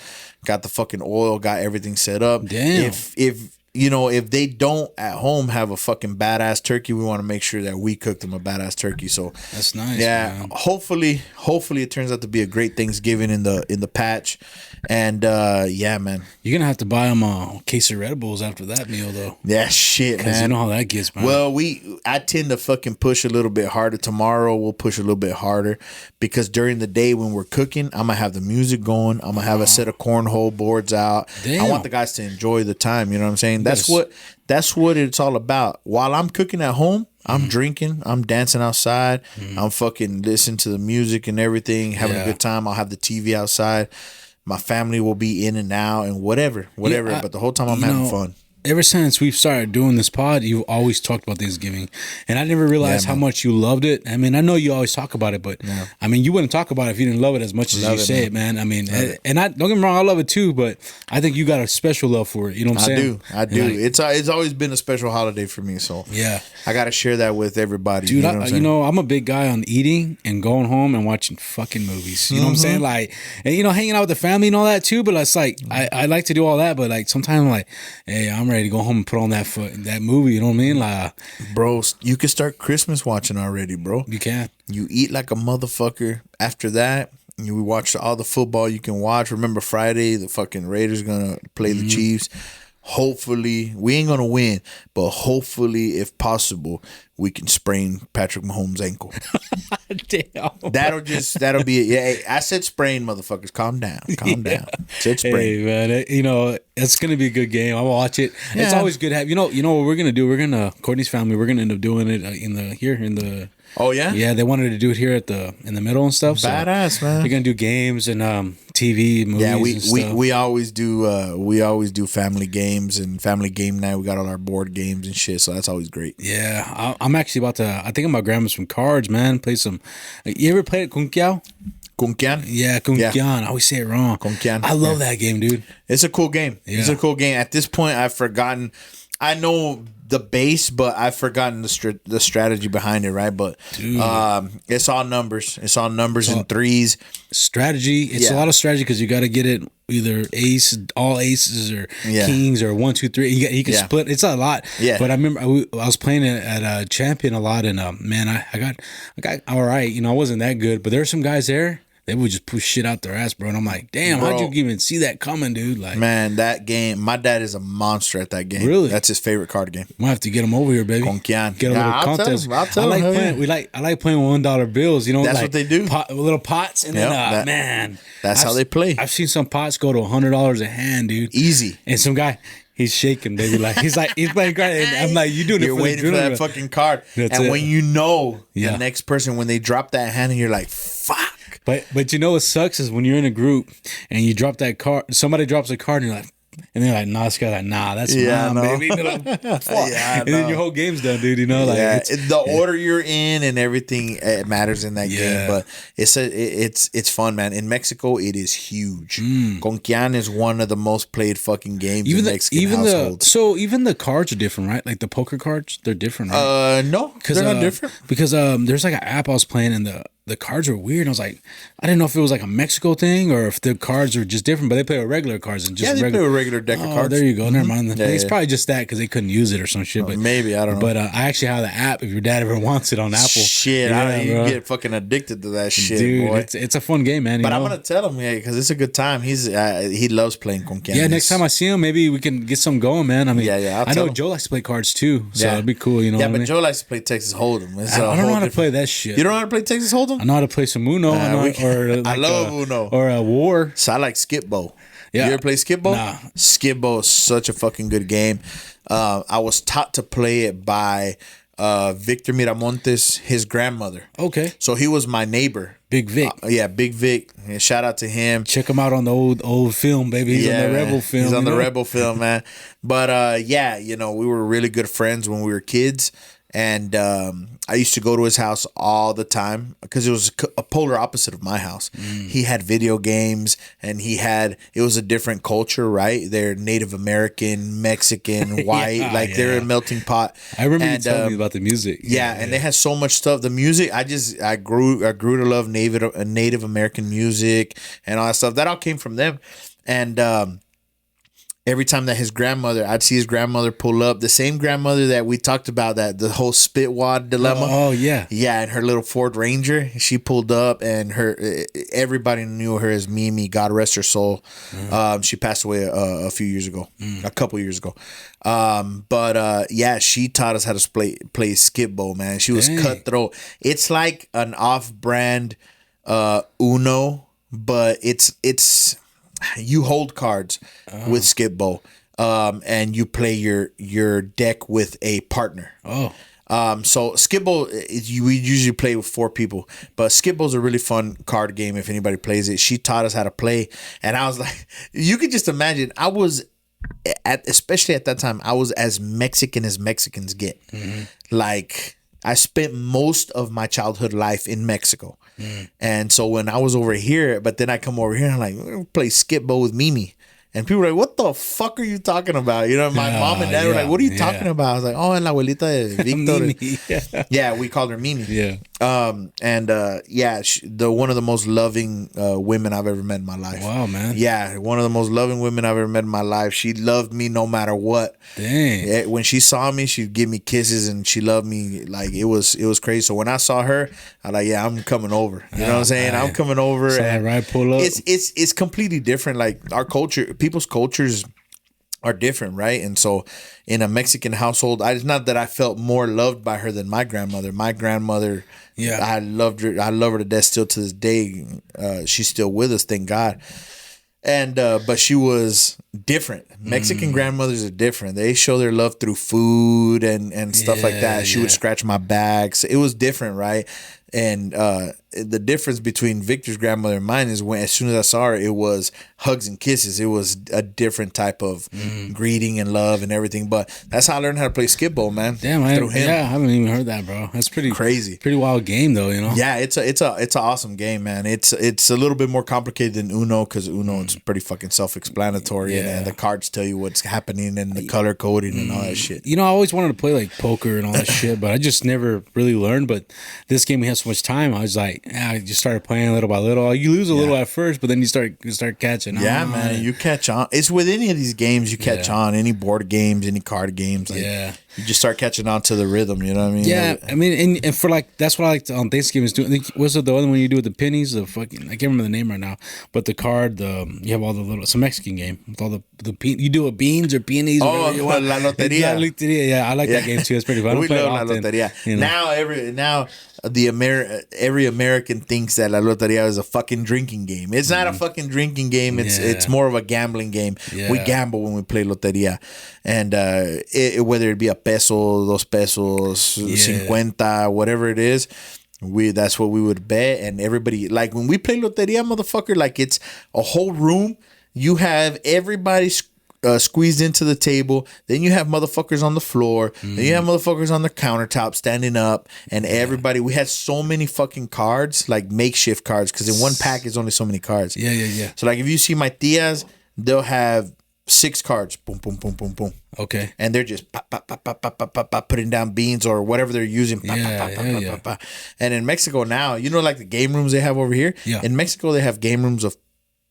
Got the fucking oil, got everything set up. Damn. If they don't at home have a fucking badass turkey, we want to make sure that we cook them a badass turkey. So that's nice. Yeah, man. hopefully it turns out to be a great Thanksgiving in the patch. And yeah, man, You're gonna have to buy them a case of Red Bulls after that meal, though. Yeah, shit, Because man. you know how that gets, man. Well, I tend to fucking push a little bit harder. Tomorrow we'll push a little bit harder because during the day when we're cooking, I'm gonna have the music going. I'm gonna have a set of cornhole boards out. Damn. I want the guys to enjoy the time. You know what I'm saying? That's what it's all about. While I'm cooking at home, I'm drinking, I'm dancing outside, I'm fucking listening to the music and everything, having a good time. I'll have the TV outside. My family will be in and out and whatever. Yeah, but the whole time I'm having fun. Ever since we've started doing this pod, you've always talked about Thanksgiving, and I never realized how much you loved it. I mean, I know you always talk about it, but I mean, you wouldn't talk about it if you didn't love it as much as you say it, man. I mean, and I don't get me wrong, I love it too, but I think you got a special love for it. You know what I'm saying? I do. Like, It's always been a special holiday for me, so yeah, I got to share that with everybody. dude. You know what I'm saying? I'm a big guy on eating and going home and watching fucking movies. You know what I'm saying? Like, and hanging out with the family and all that too. But it's like I like to do all that, but like sometimes I'm like, hey, I'm ready to go home and put on that movie. You know what I mean? Like, bro, you can start Christmas watching already, bro. you can. You eat like a motherfucker. After that, we watch all the football you can watch. Remember Friday, the fucking Raiders gonna play the Chiefs. Hopefully, we ain't gonna win, but hopefully, if possible, we can sprain Patrick Mahomes' ankle. Damn. That'll be it. Yeah, hey, I said sprain, motherfuckers. Calm down. Down. Said sprain. Hey man, it's gonna be a good game. I'll watch it. Yeah. It's always good to have. You know what we're gonna do? Courtney's family. We're gonna end up doing it in the. Oh yeah. Yeah, they wanted to do it here in the middle and stuff. So Badass, man. They're gonna do games and TV movies. Yeah, and stuff. we always do family games and family game night. We got all our board games and shit, so that's always great. Yeah, I'm actually about to. I think I'm about to grab some cards, man. Play some. You ever played Kung Kiao? Kung Kian? Yeah, Kung Kian. I always say it wrong. Kung Kian. I love that game, dude. It's a cool game. Yeah. It's a cool game. At this point, I've forgotten. I know the base, but I've forgotten the strategy behind it, right? But it's all numbers. It's all numbers and threes. Strategy. It's a lot of strategy because you got to get it either all aces or kings or 1, 2, 3. You can split. It's a lot. Yeah. But I remember I was playing it at Champion a lot, and man, I got all right. I wasn't that good, but there were some guys there. They would just push shit out their ass, bro. And I'm like, damn, how'd you even see that coming, dude? Like, man, that game. My dad is a monster at that game. Really? That's his favorite card game. might have to get him over here, baby. Kung Kian. Get a little contest. I'll tell him. I like playing $1 bills. That's like what they do. Little pots, and then man, that's how they play. I've seen some pots go to $100 a hand, dude. Easy. And some guy, he's shaking, baby. Like he's playing card, and I'm like, you doing it? You're for waiting for that fucking card, and when you know the next person, when they drop that hand, and you're like, fuck. But what sucks is when you're in a group and you drop that card, somebody drops a card, and you're like. And they're like, nah, this guy's like, nah, that's mine, baby. Like, and then your whole game's done, dude. Like the order you're in and everything matters in that game. But it's fun, man. In Mexico, it is huge. Kung Kian is one of the most played fucking games in Mexican households. Even the cards are different, right? Like the poker cards, they're different, right? No, they're not different. Because there's like an app I was playing, and the cards were weird. And I was like, I didn't know if it was like a Mexico thing or if the cards are just different. But they play with regular cards and just play with regular deck of cards. There you go. Never mind. It's probably just that because they couldn't use it or some shit. But maybe, I don't know. But I actually have the app if your dad ever wants it on Apple. Shit, you get fucking addicted to that shit, dude. Boy. It's a fun game, man. But I'm gonna tell him, because it's a good time. He loves playing Kung Kian. Yeah, next time I see him, maybe we can get some going, man. I mean, I know Joe likes to play cards too, so it'd be cool, Yeah, but Joe likes to play Texas Hold'em. I don't know how to play that shit. You don't know how to play Texas Hold'em? I know how to play some Uno. I love Uno or a War. So I like Skip-Bo. Yeah. You ever play Skip-Bo? Nah. Skip-Bo is such a fucking good game. I was taught to play it by Victor Miramontes, his grandmother. Okay. So he was my neighbor. Big Vic. Yeah, Big Vic. And shout out to him. Check him out on the old film, baby. He's on the Rebel film. He's on the Rebel film, man. But yeah, you know, we were really good friends when we were kids. And I used to go to his house all the time because it was a polar opposite of my house. He had video games, and it was a different culture, right? They're Native American, Mexican, white, they're a melting pot. I remember you telling me about the music. Yeah, and they had so much stuff. The music, I grew to love Native American music and all that stuff. That all came from them. And every time that I'd see his grandmother pull up, the same grandmother that we talked about, that the whole spitwad dilemma. Oh yeah. Yeah, and her little Ford Ranger, she pulled up, and everybody knew her as Mimi, God rest her soul. She passed away a few years ago, a couple years ago. But yeah, she taught us how to play skip bowl, man. She was cutthroat. It's like an off-brand Uno, but it's you hold cards with skip bowl, and you play your deck with a partner. So skip bowl, we usually play with 4 people, but skip bowl is a really fun card game if anybody plays it. She taught us how to play, and I was like, you could just imagine, especially at that time, I was as Mexican as Mexicans get. Like, I spent most of my childhood life in Mexico. And so when I was over here, but then I come over here and I'm like, we're gonna play skip bowl with Mimi. And people were like, what the fuck are you talking about? You know, my mom and dad were like, what are you talking about? I was like, oh, la abuelita de Victor. Yeah, we called her Mimi. Yeah. Yeah, one of the most loving women I've ever met in my life. Wow, man. Yeah, one of the most loving women I've ever met in my life. She loved me no matter what. Dang. Yeah, when she saw me, she'd give me kisses, and she loved me like it was crazy. So when I saw her, I'm like, yeah, I'm coming over. You know what I'm saying? I'm coming over. So and right, pull up. It's completely different. Like our culture, people's cultures are different, right? And so in a Mexican household, it's not that I felt more loved by her than my grandmother. My grandmother, I loved her. I love her to death still to this day. She's still with us, thank God. And but she was different. Mexican grandmothers are different. They show their love through food and stuff like that. She would scratch my back. So it was different, right? And the difference between Victor's grandmother and mine is as soon as I saw her, it was hugs and kisses. It was a different type of greeting and love and everything. But that's how I learned how to play skip bowl, man. Damn, I haven't even heard that, bro. That's pretty crazy. Pretty wild game, though. You know. Yeah, it's an awesome game, man. It's a little bit more complicated than Uno because Uno it's pretty fucking self-explanatory and the cards tell you what's happening and the color coding and all that shit. You know, I always wanted to play like poker and all that shit, but I just never really learned. But this game, we have so much time. I was like, I just started playing little by little. You lose a little at first, but then you start catching on. Yeah, man, you catch on. It's with any of these games you catch on. Any board games, any card games. Like, you just start catching on to the rhythm. You know what I mean? Yeah, I mean, and for like that's what I like on Thanksgiving is doing. What's it the other one you do with the pennies? The fucking I can't remember the name right now. But the card, you have all the little. It's a Mexican game with all the you do it beans or peonies. Oh, la loteria. La loteria. Yeah, I like that game too. It's pretty fun. We love la loteria. You know? Now every American thinks that la loteria is a fucking drinking game. It's not a fucking drinking game. It's more of a gambling game. Yeah. We gamble when we play loteria, and whether it be a peso, dos pesos, 50, whatever it is. That's what we would bet, and everybody like when we play loteria, motherfucker. Like it's a whole room. You have everybody squeezed into the table. Then you have motherfuckers on the floor. Then you have motherfuckers on the countertop standing up, and everybody. We had so many fucking cards, like makeshift cards, because in one pack is only so many cards. Yeah. So like if you see my tias, they'll have 6 cards. Boom, boom, boom, boom, boom. Okay. And they're just putting down beans or whatever they're using. And in Mexico now, you know, like the game rooms they have over here. Yeah. In Mexico, they have game rooms of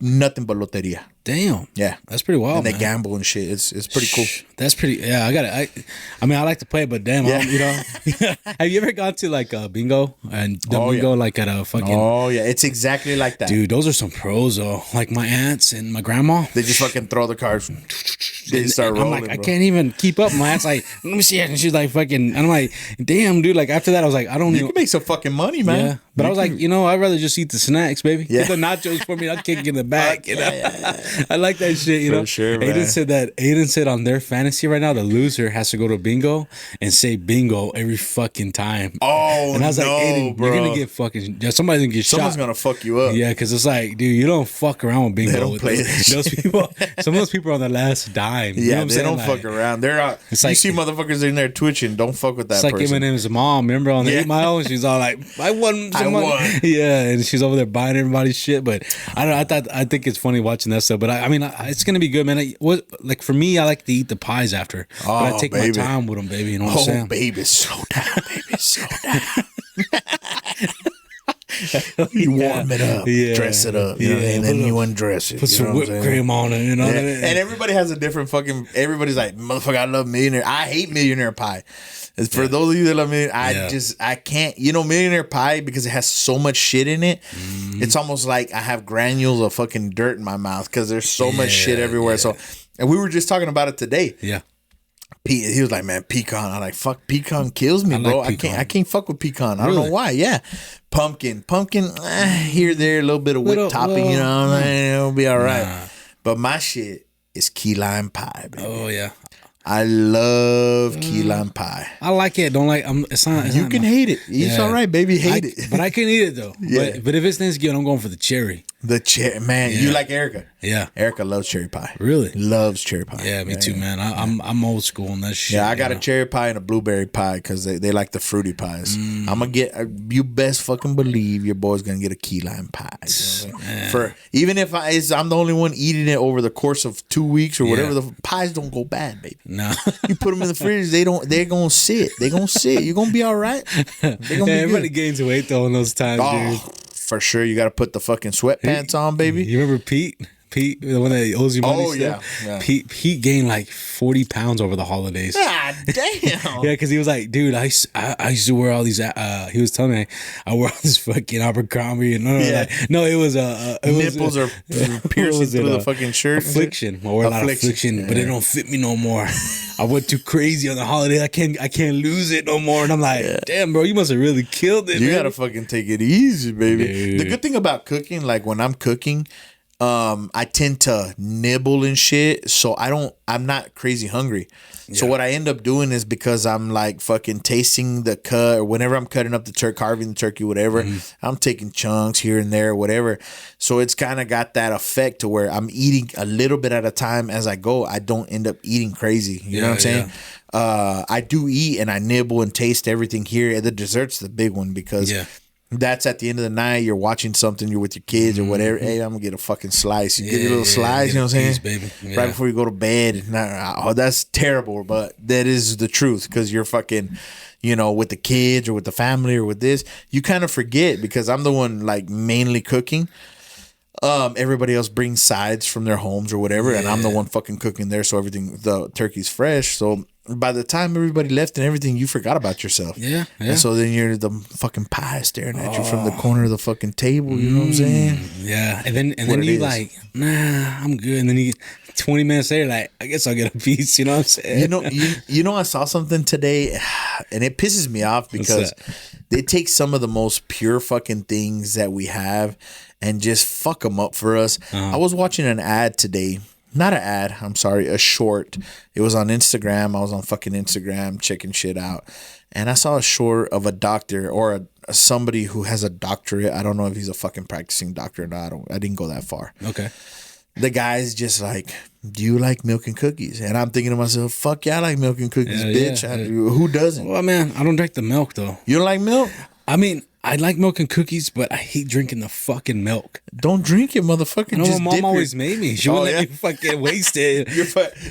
nothing but loteria. Damn. Yeah. That's pretty wild. And they gamble and shit. It's pretty cool. That's pretty. Yeah, I mean, I like to play, but damn, you know. Have you ever gone to like a bingo and bingo like at a fucking? Oh yeah, it's exactly like that, dude. Those are some pros though. Like my aunts and my grandma. They just fucking throw the cards. They start rolling. I'm like, I can't even keep up. My aunt's like, let me see it, and she's like, fucking. And I'm like, damn, dude. Like after that, I was like, I don't. You can make some fucking money, man. Yeah. But I was like, you know, I'd rather just eat the snacks, baby. Get the nachos for me. I'll kick in the back. You know? I like that shit, you know. Sure, man. Aiden said on their fantasy right now, the loser has to go to bingo and say bingo every fucking time. Oh, and I was like, Aiden, bro. you're gonna get fucking. Somebody's gonna get Someone's shot. gonna fuck you up. Yeah, because it's like, dude, you don't fuck around with bingo. They don't play that those shit. people. Some of those people are on the last dime. Yeah, you know what I'm they saying? don't Like, fuck around. They're out. It's You like- see motherfuckers in there twitching. Don't fuck with that It's like person. Eminem's mom. Remember on the 8 Mile? She's all like, "I won some money." won. Yeah, and she's over there buying everybody's shit. But I don't know. I think it's funny watching that stuff. But I mean, it's gonna be good, man. Like for me, I like to eat the pies after. But I Oh, take baby. my time with them, baby. You know what I'm Oh, saying? baby, slow down, baby, slow down. You warm it up, Yeah. dress it up, you know, and then you undress it. Put you some know what whipped I'm saying? cream on it. You know what I Yeah. mean? And everybody has a different fucking. Everybody's like, motherfucker, I love millionaire. I hate millionaire pie. As for those of you that love me, I can't. You know, millionaire pie because it has so much shit in it. It's almost like I have granules of fucking dirt in my mouth because there's so much shit everywhere. So, and we were just talking about it today. Yeah. He was like, man, pecan. I'm like, fuck, pecan kills me, bro. like pecan. I can't fuck with pecan. I don't know why. Yeah, pumpkin, here, there, a little bit of whipped topping. You know, it'll be all right. Nah. But my shit is key lime pie, baby. Oh yeah. I love key lime pie. I like it. Don't like. It's not. You can hate it. It's all right, baby. Hate it. But I can eat it though. Yeah. But if it's Thanksgiving, I'm going for the cherry. The cherry, man. You like Erica? Yeah. Erica loves cherry pie. Really? Loves cherry pie. Yeah, me too, man. I'm old school on that shit. Yeah, I got you a know? cherry pie and a blueberry pie because they like the fruity pies. I'm gonna get. You best fucking believe your boy's gonna get a key lime pie. You know what I'm saying? For even if I'm the only one eating it over the course of 2 weeks or whatever, the pies don't go bad, baby. No. You put them in the fridge, they're gonna sit. They're gonna sit. You're gonna be all right. They're gonna be Everybody good. gains weight though in those times, dude. Oh, for sure, you got to put the fucking sweatpants on, baby. You remember Pete? Pete, the one that owes you money. Oh, still? yeah. Pete gained like 40 pounds over the holidays. God damn. Yeah, because he was like, dude, I used to wear all these. He was telling me I wear all this fucking Abercrombie and it was Nipples are piercing through the fucking shirt. Affliction. I wear a lot of affliction, but it don't fit me no more. I went too crazy on the holiday. I can't lose it no more. And I'm like, damn, bro, you must have really killed it. You man. gotta fucking take it easy, baby. Dude. The good thing about cooking, like when I'm cooking, I tend to nibble and shit, so I'm not crazy hungry. So what I end up doing is because I'm like fucking tasting the cut, or whenever I'm cutting up the turkey, carving the turkey, whatever, I'm taking chunks here and there, whatever. So it's kind of got that effect to where I'm eating a little bit at a time as I go. I don't end up eating crazy. You know what I'm saying? I do eat and I nibble and taste everything here. The dessert's the big one because that's at the end of the night. You're watching something, you're with your kids or whatever. Hey, I'm gonna get a fucking slice. You get your little slice, you know what I'm saying? Baby. Yeah. Right before you go to bed. Oh, that's terrible, but that is the truth because you're fucking, with the kids or with the family or with this. You kind of forget because I'm the one like mainly cooking. Everybody else brings sides from their homes or whatever, and I'm the one fucking cooking there, so the turkey's fresh. So by the time everybody left and everything, you forgot about yourself. Yeah. And so then you're the fucking pie staring at you from the corner of the fucking table. You know what I'm saying? Yeah. And then you like, nah, I'm good. And then you 20 minutes later, like, I guess I'll get a piece. You know what I'm saying? You know, I saw something today, and it pisses me off because they take some of the most pure fucking things that we have and just fuck them up for us. I was watching an ad today. Not an ad, I'm sorry, a short. It was on Instagram. I was on fucking Instagram checking shit out. And I saw a short of a doctor or somebody who has a doctorate. I don't know if he's a fucking practicing doctor or not. I didn't go that far. Okay. The guy's just like, do you like milk and cookies? And I'm thinking to myself, fuck yeah, I like milk and cookies, bitch. Who doesn't? Well, man, I don't drink the milk, though. You don't like milk? I mean, I like milk and cookies, but I hate drinking the fucking milk. Don't drink it, motherfucker. I know Just my mom always made me. She wouldn't let me fucking waste it.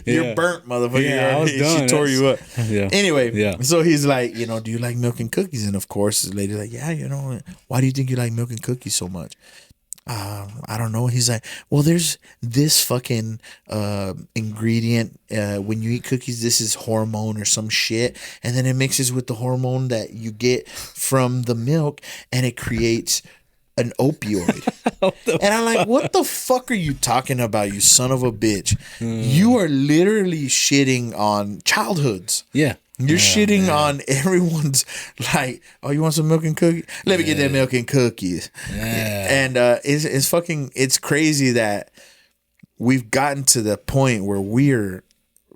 You're burnt, motherfucker. Yeah, I was done. She tore you up. Yeah. Anyway, so he's like, do you like milk and cookies? And of course, the lady's like, yeah, why do you think you like milk and cookies so much? I don't know. He's like, well, there's this fucking ingredient. When you eat cookies, this is hormone or some shit. And then it mixes with the hormone that you get from the milk and it creates an opioid. And I'm like, what the fuck are you talking about, you son of a bitch? You are literally shitting on childhoods. Yeah. You're shitting on everyone's like, oh, you want some milk and cookies? Let me get that milk and cookies. Yeah. And it's crazy that we've gotten to the point where we're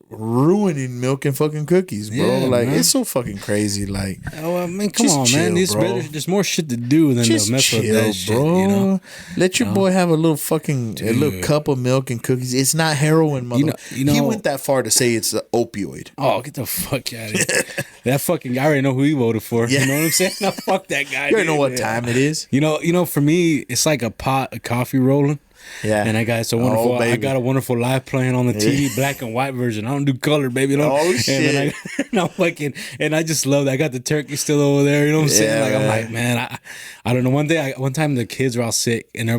ruining milk and fucking cookies, bro. Yeah, like, man. it's so fucking crazy. Like, Oh, I mean, come just on, man. chill, bro. There's more shit to do than just to mess with chill, that bro. shit, you know? Let your boy have a little fucking a little Dude. cup of milk and cookies. It's not heroin, mother. You know- he went that far to say it's an opioid. Oh, get the fuck out of here. That fucking guy, I already know who he voted for. Yeah. You know what I'm saying? Now, fuck that guy. You already know dude. what Yeah. time it is. You know, for me, it's like a pot of coffee rolling. Yeah. And I got I baby. got a wonderful live playing on the TV, black and white version. I don't do color, baby. You know? Oh, And shit. then I'm fucking, and I just love that. I got the turkey still over there. You know what I'm saying? Yeah, Like, I'm man. like, man, I don't know. One time the kids were all sick and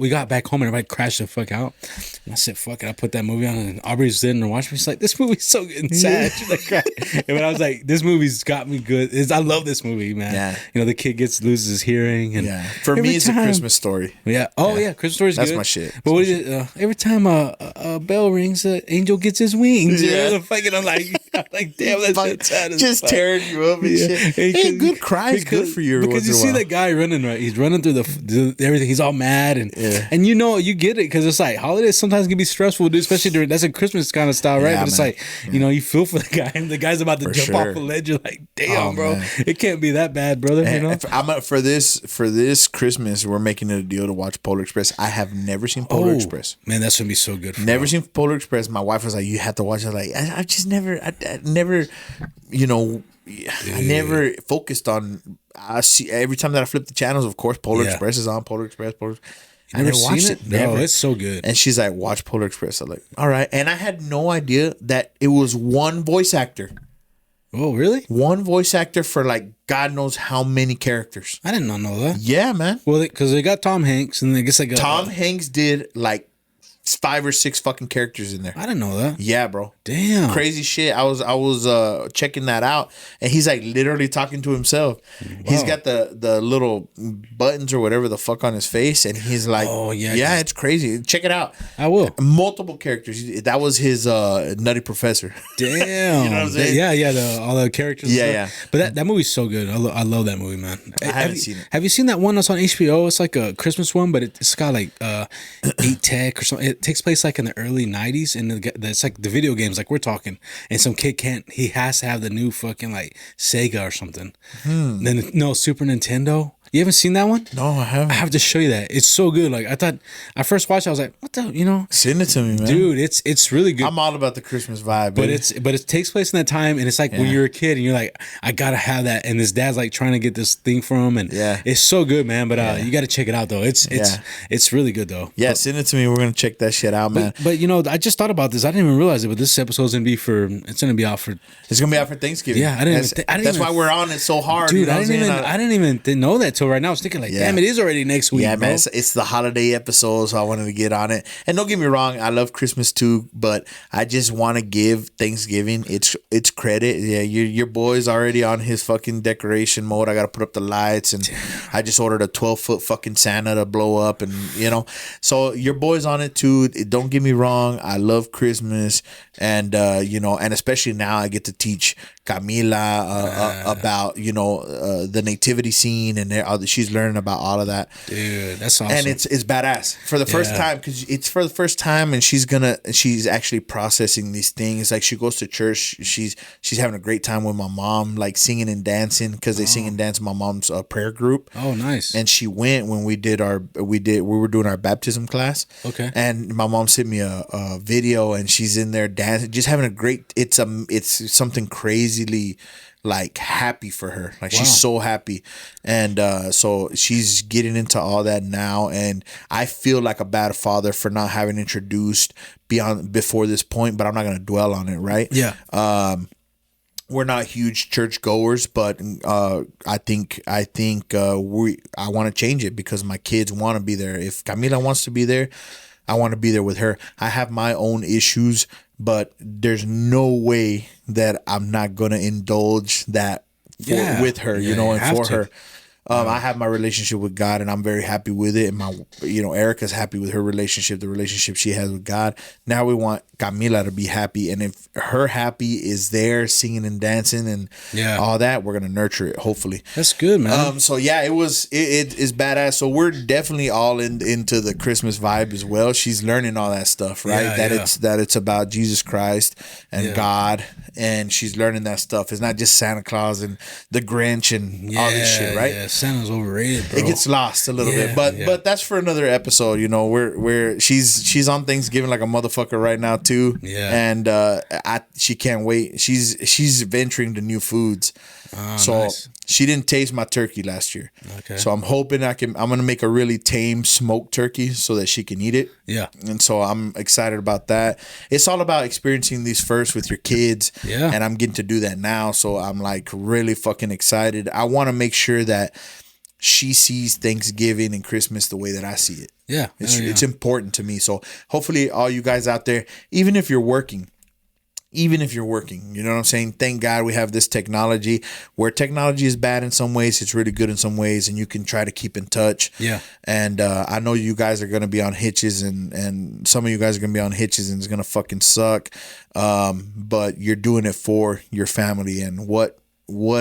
we got back home and everybody crashed the fuck out. And I said, fuck it. I put that movie on and Aubrey's sitting and watching me. She's like, this movie's so good and sad. She's like, crying. And when I was like, this movie's got me good. I love this movie, man. Yeah. You know, the kid loses his hearing. And Yeah. For every me, it's a time- Christmas story. Yeah. Oh, yeah. Christmas Story's That's good. my shit. But what is it? Every time a bell rings, an angel gets his wings. Yeah. Yeah. Fucking, I'm like, damn, that's shit sad as Just fuck. tearing you up and Yeah. shit. Hey, Hey, good cry is good for you. Because you see that guy running, right? He's running through the everything. He's all mad and you know, you get it because it's like holidays sometimes can be stressful, dude, especially during that's a Christmas kind of style, right? Yeah, But it's man. like you know, you feel for the guy and the guy's about to jump sure. off a ledge. You're like, damn, Oh, bro, man. it can't be that bad, brother. You know. For this Christmas, we're making it a deal to watch Polar Express. I have never seen Polar Express. Man, that's gonna be so good. Never seen Polar Express. My wife was like, "You have to watch it." Like, I just never, I never, you know, I never focused on. I see every time that I flip the channels. Of course, Polar Yeah. Express is on. Polar Express. I Never never watched seen it. it? No, Never. it's so good. And she's like, "Watch Polar Express." I'm like, "All right." And I had no idea that it was one voice actor. Oh, really? One voice actor for like God knows how many characters. I did not know that. Yeah, man. Well, because they got Tom Hanks, and I guess they got Tom Hanks did like 5 or 6 fucking characters in there. I didn't know that. Yeah, bro. Damn. Crazy shit. I was checking that out, and he's like literally talking to himself. He's got the little buttons or whatever the fuck on his face, and he's like, Oh, yeah. yeah, it's crazy. Check it out. I will. Multiple characters. That was his Nutty Professor. Damn. You know what I'm saying? Yeah. All the characters. and Yeah, stuff. But that movie's so good. I love that movie, man. I haven't seen it. Have you seen that one that's on HBO? It's like a Christmas one, but it's got like 8 Tech or something. It takes place like in the early 90s, and it's like the video games, like we're talking. And some kid he has to have the new fucking like Sega or something. Then no Super Nintendo. You haven't seen that one? No, I haven't. I have to show you that. It's so good. Like I first watched it, I was like, what the, you know? Send it to me, man. Dude, it's really good. I'm all about the Christmas vibe, But baby. but it takes place in that time, and it's like when you're a kid and you're like, I gotta have that, and his dad's like trying to get this thing for him, and it's so good, man. But you got to check it out though. It's really good though. Yeah, send it to me. We're gonna check that shit out, man. But you know, I just thought about this. I didn't even realize it, but this episode's gonna be out for. It's gonna be out for Thanksgiving. Yeah, I didn't That's why we're on it so hard, Dude, you know I what I'm didn't saying? even I didn't even know that till right now. I was thinking like, damn, it is already next week. Yeah, bro. man, it's the holiday episode, so I wanted to get on it. And don't get me wrong, I love Christmas too, but I just want to give Thanksgiving its credit. Yeah, your boy's already on his fucking decoration mode. I got to put up the lights, and I just ordered a 12-foot fucking Santa to blow up, and you know, so your boy's on it too. Don't get me wrong, I love Christmas, and you know, and especially now I get to teach Camila about the nativity scene, and she's learning about all of that. Dude, that's awesome. And it's badass for the first time, because it's for the first time, and she's actually processing these things. Like, she goes to church, she's having a great time with my mom, like singing and dancing, because they sing and dance in my mom's prayer group. Oh, nice. And she went when we were doing our baptism class. Okay. And my mom sent me a video, and she's in there dancing, just having a great. It's something crazily like happy for her. Like, she's so happy, and so she's getting into all that now. And I feel like a bad father for not having introduced before this point, but I'm not gonna dwell on it. Right? Yeah. We're not huge church goers, but I think I want to change it, because my kids want to be there. If Camila wants to be there, I want to be there with her. I have my own issues, but there's no way that I'm not gonna indulge that with her, and for her. I have my relationship with God, and I'm very happy with it. And Erica's happy with her relationship, the relationship she has with God. Now we want Camila to be happy. And if her happy is there singing and dancing and all that, we're gonna nurture it, hopefully. That's good, man. So yeah, it is badass. So we're definitely all into the Christmas vibe as well. She's learning all that stuff, right? It's about Jesus Christ and God, and she's learning that stuff. It's not just Santa Claus and the Grinch and all this shit, right? Yeah, Santa's overrated, bro. It gets lost a little bit, but that's for another episode. You know, we're she's on Thanksgiving like a motherfucker right now too. Yeah, and she can't wait. She's venturing to new foods. So nice. She didn't taste my turkey last year. Okay. So I'm hoping I'm gonna make a really tame smoked turkey so that she can eat it. Yeah. And so I'm excited about that. It's all about experiencing these first with your kids. Yeah. And I'm getting to do that now. So I'm like really fucking excited. I want to make sure that she sees Thanksgiving and Christmas the way that I see it. Yeah. It's important to me. So hopefully all you guys out there, even if you're working, you know what I'm saying? Thank God we have this technology where technology is bad in some ways. It's really good in some ways, and you can try to keep in touch. Yeah. And I know you guys are going to be on hitches, and some of you guys are going to be on hitches, and it's going to fucking suck. But you're doing it for your family, and what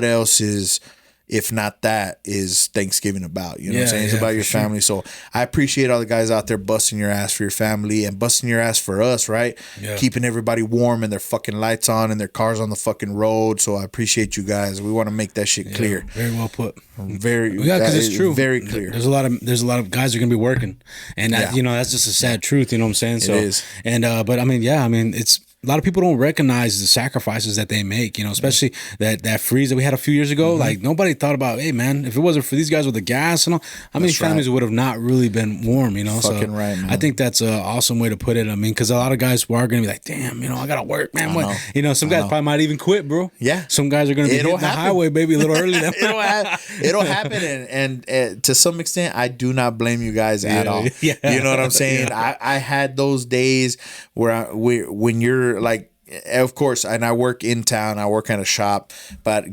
else is, if not that, is Thanksgiving about? You know what I'm saying? It's about your family. So I appreciate all the guys out there busting your ass for your family and busting your ass for us, right? Yeah. Keeping everybody warm and their fucking lights on and their cars on the fucking road. So I appreciate you guys. We want to make that shit clear. Very well put. Because it's true. Very clear. There's a lot of guys who are gonna be working, and that, that's just a sad truth. You know what I'm saying? So, it is. And but it's. A lot of people don't recognize the sacrifices that they make, especially that freeze that we had a few years ago. Mm-hmm. Like, nobody thought about, hey, man, if it wasn't for these guys with the gas and all, how many families would have not really been warm, Fucking so right, man. I think that's an awesome way to put it. I mean, because a lot of guys are going to be like, damn, I got to work, man. Some guys probably might even quit, bro. Yeah. Some guys are going to be hitting the highway, baby, a little early. It'll happen. And to some extent, I do not blame you guys at all. Yeah. You know what I'm saying? Yeah. I had those days where when you're like, of course, and I work in town, I work at a shop, but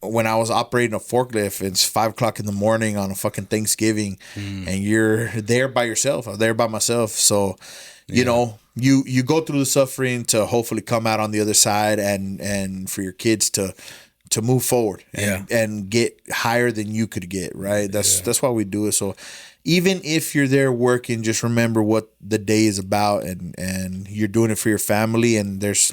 when I was operating a forklift, it's 5:00 in the morning on a fucking Thanksgiving, and you're there by yourself. I'm there by myself, so you go through the suffering to hopefully come out on the other side, and for your kids to move forward and get higher than you could get. Right? That's why we do it. So even if you're there working, just remember what the day is about, and you're doing it for your family, and that's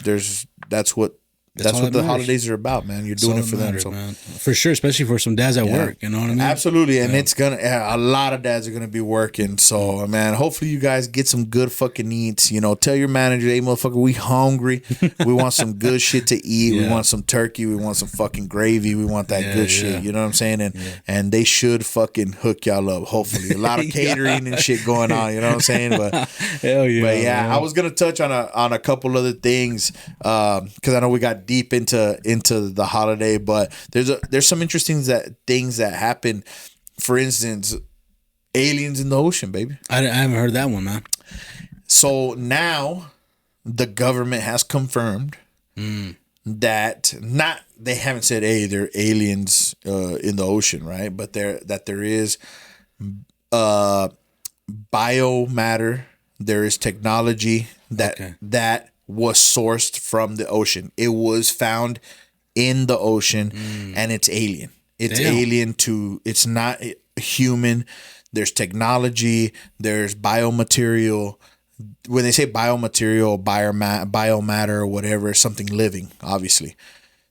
what the holidays are about, man. You're doing it for them, so man. For sure, especially for some dads at work. You know what I mean? Absolutely, and it's a lot of dads are gonna be working. So, man, hopefully you guys get some good fucking eats. Tell your manager, hey, motherfucker, we hungry. We want some good shit to eat. We want some turkey. We want some fucking gravy. We want that good shit. You know what I'm saying? And they should fucking hook y'all up. Hopefully, a lot of catering and shit going on. You know what I'm saying? But hell yeah. But yeah, man. I was gonna touch on a couple other things because I know we got deep into the holiday, but there's some interesting things that happen. For instance, aliens in the ocean, baby. I haven't heard that one, man. So now the government has confirmed that they haven't said, hey, there are aliens in the ocean, right? But there is biomatter. There is technology that was sourced from the ocean. It was found in the ocean, and it's alien. It's alien to, it's not human. There's technology. There's biomaterial. When they say biomaterial, biomatter, or whatever, something living, obviously.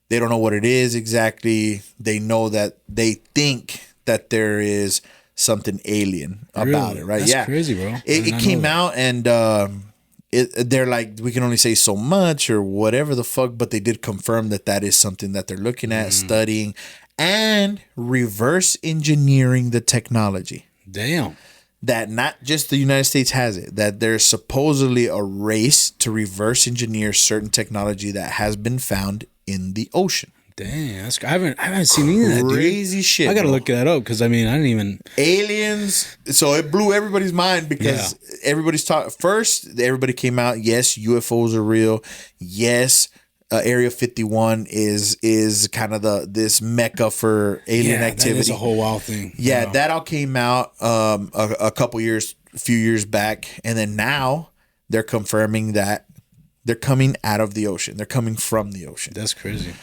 They don't know what it is exactly. They know that they think that there is something alien about it, right? That's crazy, bro. It came out, and they're like, we can only say so much or whatever the fuck, but they did confirm that is something that they're looking at, studying, and reverse engineering the technology. Damn. That not just the United States has it, that there's supposedly a race to reverse engineer certain technology that has been found in the ocean. Dang, I haven't seen any of that, dude. Crazy shit. I gotta look that up because I didn't even aliens. So it blew everybody's mind because everybody's talking. First, everybody came out. Yes, UFOs are real. Yes, Area 51 is kind of this mecca for alien activity. That is a whole wild thing. Yeah, that all came out a few years back, and then now they're confirming that They're coming out of the ocean. They're coming from the ocean. That's crazy.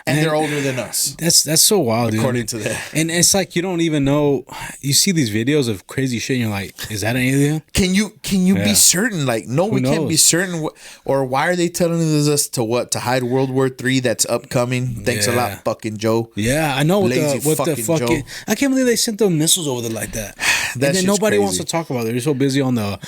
And they're older than us. That's so wild, dude. According to that. And it's like you don't even know. You see these videos of crazy shit, and you're like, "Is that an alien?" Can you be certain? Like, no, we can't be certain. Or why are they telling us to what? To hide World War III that's upcoming? Thanks a lot, fucking Joe. Yeah, I know. With the fucking Joe. I can't believe they sent the missiles over there like that. And then nobody wants to talk about it. They're so busy on the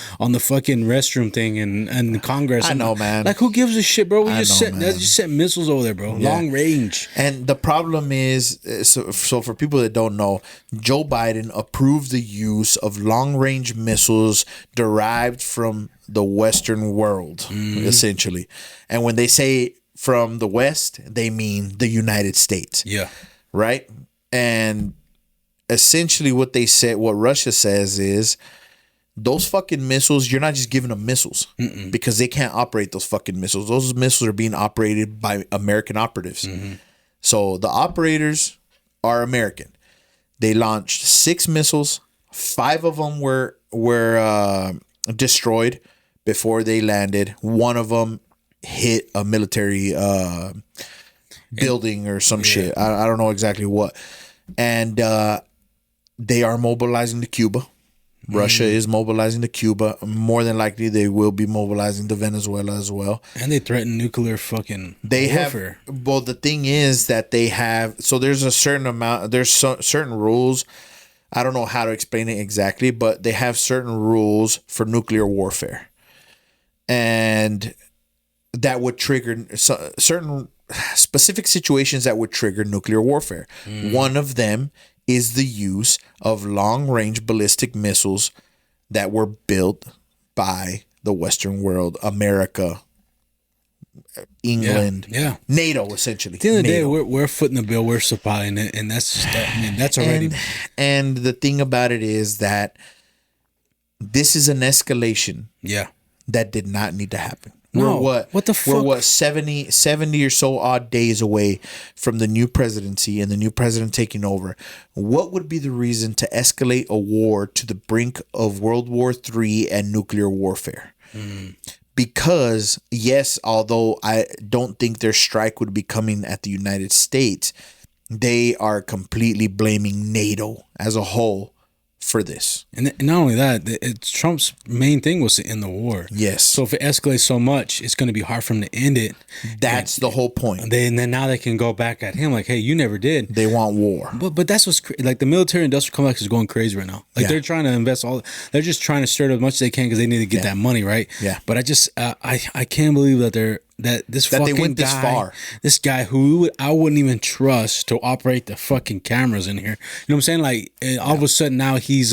fucking restroom thing and Congress. I know, man. Like, who gives a shit, bro? We just sent missiles over there, bro. Long range. And the problem is, so for people that don't know, Joe Biden approved the use of long-range missiles derived from the Western world, essentially. And when they say from the West, they mean the United States. Yeah. Right? And essentially what Russia says is, those fucking missiles, you're not just giving them missiles because they can't operate those fucking missiles. Those missiles are being operated by American operatives. So the operators are American. They launched 6 missiles. 5 of them were destroyed before they landed. 1 of them hit a military building or some shit. I don't know exactly what. And they are mobilizing to Cuba. Russia is mobilizing to Cuba. More than likely, they will be mobilizing to Venezuela as well. And they threaten nuclear fucking warfare. Well, the thing is that they have. So there's a certain amount. There's certain rules. I don't know how to explain it exactly, but they have certain rules for nuclear warfare, and that would trigger certain specific situations that would trigger nuclear warfare. One of them is the use of long-range ballistic missiles that were built by the Western world, America, England, NATO, essentially. At the end of the day, we're footing the bill, we're supplying it, and that's that's already. And the thing about it is that this is an escalation. Yeah. That did not need to happen. No, what the fuck? We're 70 or so odd days away from the new presidency and the new president taking over. What would be the reason to escalate a war to the brink of World War III and nuclear warfare? Because, yes, although I don't think their strike would be coming at the United States, they are completely blaming NATO as a whole for this. And not only that, Trump's main thing was to end the war. Yes. So if it escalates so much, it's going to be hard for him to end it. That's the whole point. And then now they can go back at him like, hey, you never did. They want war. But that's what's like the military industrial complex is going crazy right now. Like they're trying to invest they're just trying to stir it as much as they can because they need to get that money, right? Yeah. But I just I can't believe that they went this far. This guy who I wouldn't even trust to operate the fucking cameras in here. You know what I'm saying? Like all of a sudden now he's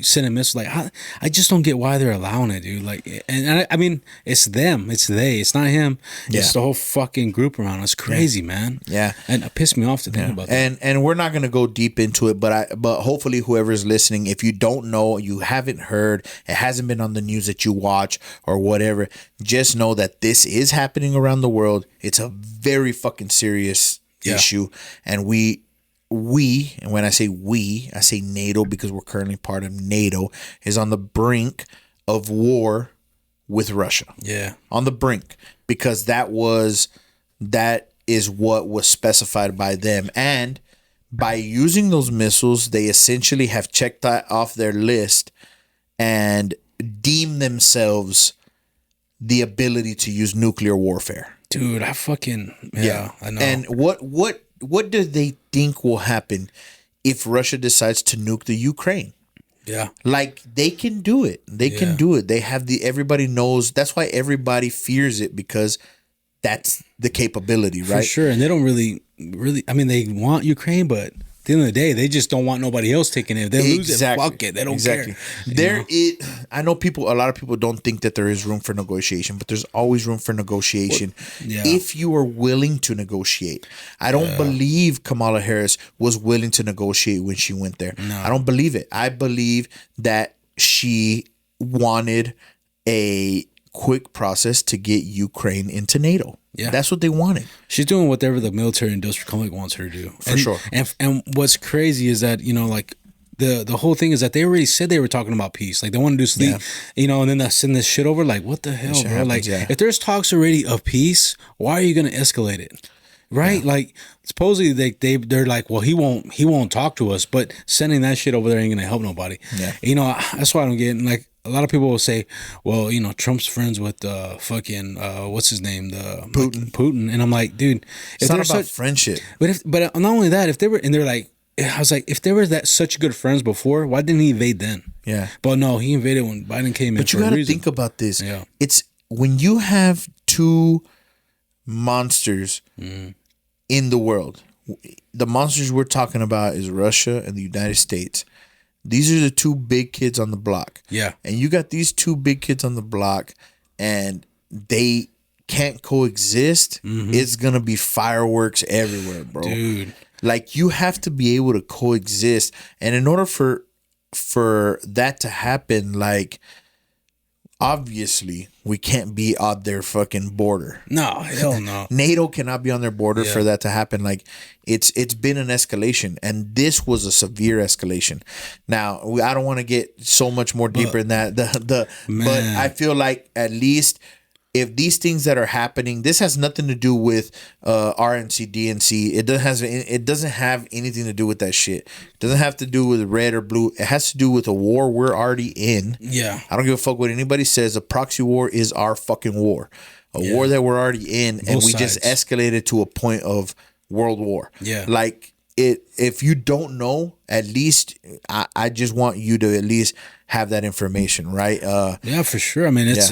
sending missiles. Like I just don't get why they're allowing it, dude. Like, and I mean, it's them, it's they, it's not him. It's the whole fucking group around. It's crazy, man. Yeah, and it pissed me off to think about that. And we're not gonna go deep into it, but hopefully whoever's listening, if you don't know, you haven't heard, it hasn't been on the news that you watch or whatever, just know that this is happening around the world. It's a very fucking serious issue, and we, and when I say we, I say NATO because we're currently part of NATO, is on the brink of war with Russia. Yeah, on the brink, because that is what was specified by them, and by using those missiles, they essentially have checked that off their list and deem themselves the ability to use nuclear warfare. Dude, I know. And what do they think will happen if Russia decides to nuke the Ukraine? Yeah. Like, they can do it. They can do it. They have everybody knows. That's why everybody fears it, because that's the capability, right? For sure. And they don't really, I mean, they want Ukraine, but at the end of the day, they just don't want nobody else taking it. If they lose it, fuck it. They don't care. I know a lot of people don't think that there is room for negotiation, but there's always room for negotiation if you are willing to negotiate. I don't believe Kamala Harris was willing to negotiate when she went there. No. I don't believe it. I believe that she wanted a quick process to get Ukraine into NATO. Yeah, that's what they wanted. She's doing whatever the military industrial complex wants her to do. For sure. And what's crazy is that, like, the whole thing is that they already said they were talking about peace. Like they want to do sleep, you know, and then they send this shit over. Like what the hell, bro? Happens, like if there's talks already of peace, why are you gonna escalate it? Right? Like supposedly they're like, well, he won't talk to us, but sending that shit over there ain't gonna help nobody. Yeah. You know, that's why I don't get. Like a lot of people will say, well, you know, Trump's friends with fucking what's his name, the Putin, and I'm like, dude, it's not about friendship. But not only that, if they were, and they're like, I was like, if they were that such good friends before, why didn't he invade then? Yeah. But no, he invaded when Biden came in. But you got to think about this. Yeah. It's when you have two monsters in the world. The monsters we're talking about is Russia and the United States. These are the two big kids on the block. Yeah. And you got these two big kids on the block and they can't coexist. It's going to be fireworks everywhere, bro. Dude. Like you have to be able to coexist. And in order for that to happen, like obviously we can't be on their fucking border. No, hell no. NATO cannot be on their border for that to happen. Like it's been an escalation, and this was a severe escalation. Now I don't want to get so much more deeper in that. But I feel like at least if these things that are happening, this has nothing to do with RNC, DNC. It doesn't have anything to do with that shit. It doesn't have to do with red or blue. It has to do with a war we're already in. Yeah. I don't give a fuck what anybody says. A proxy war is our fucking war. A war that we're already in, and we just escalated to a point of world war. Yeah. Like if you don't know, at least I just want you to at least have that information, right? Yeah, for sure. I mean, it's